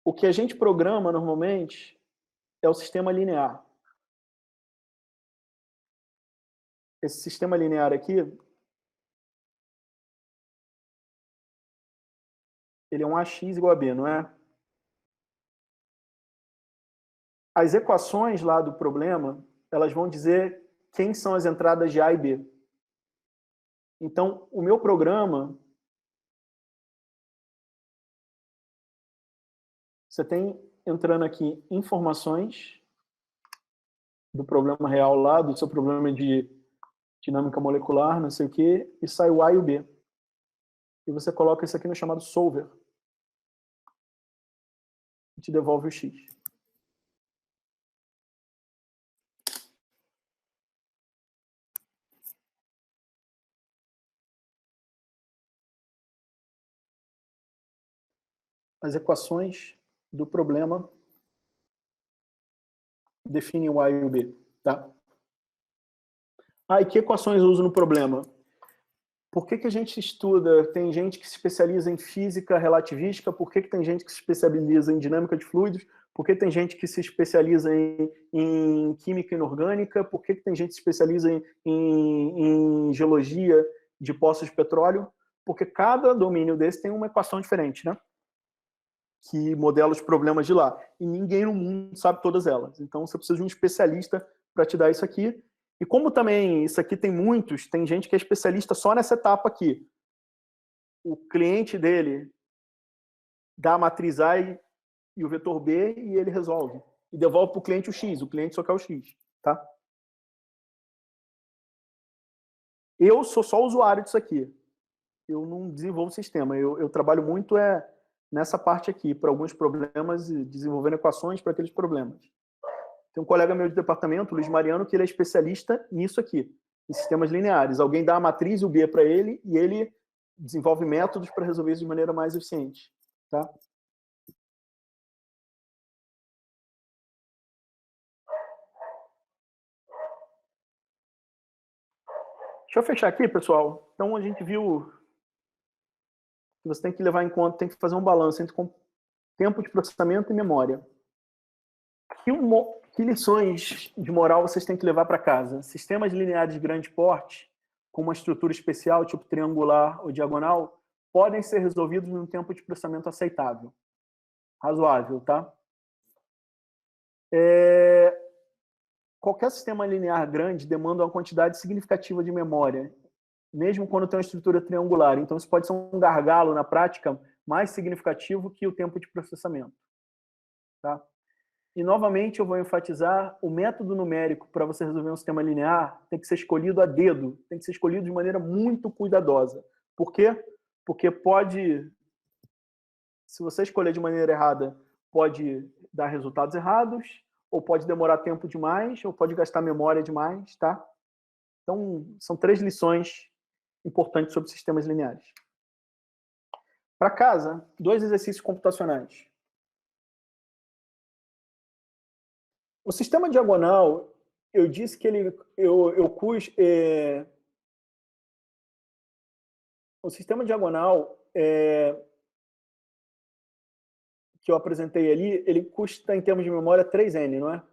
O que a gente programa normalmente é o sistema linear. Esse sistema linear aqui, ele é um AX igual a B, não é? As equações lá do problema, elas vão dizer quem são as entradas de A e B. Então, o meu programa, você tem entrando aqui informações do problema real lá, do seu problema de dinâmica molecular, não sei o quê, e sai o A e o B. E você coloca isso aqui no chamado solver. E te devolve o X. As equações do problema definem o A e o B, tá? Ah, e que equações eu uso no problema? Por que a gente estuda? Tem gente que se especializa em física relativística, por que tem gente que se especializa em dinâmica de fluidos, por que tem gente que se especializa em química inorgânica, por que tem gente que se especializa em geologia de poços de petróleo? Porque cada domínio desse tem uma equação diferente, né? Que modela os problemas de lá. E ninguém no mundo sabe todas elas. Então, você precisa de um especialista para te dar isso aqui. E como também isso aqui tem muitos, tem gente que é especialista só nessa etapa aqui. O cliente dele dá a matriz A e o vetor B e ele resolve. E devolve para o cliente o X. O cliente só quer o X. Tá? Eu sou só usuário disso aqui. Eu não desenvolvo sistema. Eu trabalho muito nessa parte aqui, para alguns problemas, desenvolvendo equações para aqueles problemas. Tem um colega meu de departamento, Luiz Mariano, que ele é especialista nisso aqui, em sistemas lineares. Alguém dá a matriz e o B para ele, e ele desenvolve métodos para resolver isso de maneira mais eficiente. Tá? Deixa eu fechar aqui, pessoal. Então, a gente viu que você tem que levar em conta, tem que fazer um balanço entre tempo de processamento e memória. Que lições de moral vocês têm que levar para casa? Sistemas lineares de grande porte, com uma estrutura especial, tipo triangular ou diagonal, podem ser resolvidos num tempo de processamento aceitável. Razoável, tá? Qualquer sistema linear grande demanda uma quantidade significativa de memória, mesmo quando tem uma estrutura triangular. Então, isso pode ser um gargalo, na prática, mais significativo que o tempo de processamento. Tá? E, novamente, eu vou enfatizar, o método numérico para você resolver um sistema linear tem que ser escolhido a dedo, tem que ser escolhido de maneira muito cuidadosa. Por quê? Porque pode, se você escolher de maneira errada, pode dar resultados errados, ou pode demorar tempo demais, ou pode gastar memória demais, tá? Então, são 3 lições importantes sobre sistemas lineares. Para casa, 2 exercícios computacionais. O sistema diagonal, eu disse que ele, o sistema diagonal que eu apresentei ali, ele custa, em termos de memória, 3N, não é?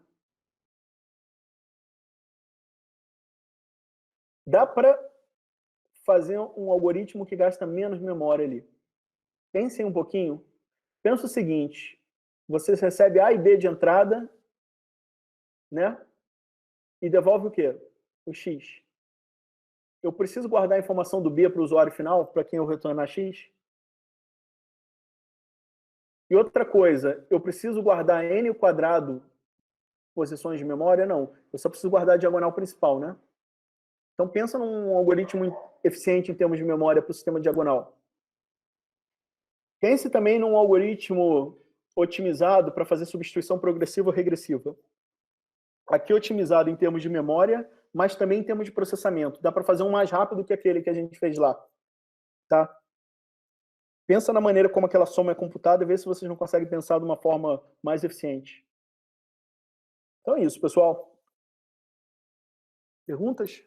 Dá para fazer um algoritmo que gasta menos memória ali. Pensem um pouquinho. Pensa o seguinte, você recebe A e B de entrada, né? E devolve o quê? O X. Eu preciso guardar a informação do B para o usuário final, para quem eu retornar X? E outra coisa, eu preciso guardar N ao quadrado posições de memória? Não. Eu só preciso guardar a diagonal principal, né? Então, pensa num algoritmo eficiente em termos de memória para o sistema diagonal. Pense também num algoritmo otimizado para fazer substituição progressiva ou regressiva. Aqui otimizado em termos de memória, mas também em termos de processamento. Dá para fazer um mais rápido que aquele que a gente fez lá. Tá? Pensa na maneira como aquela soma é computada e vê se vocês não conseguem pensar de uma forma mais eficiente. Então é isso, pessoal. Perguntas?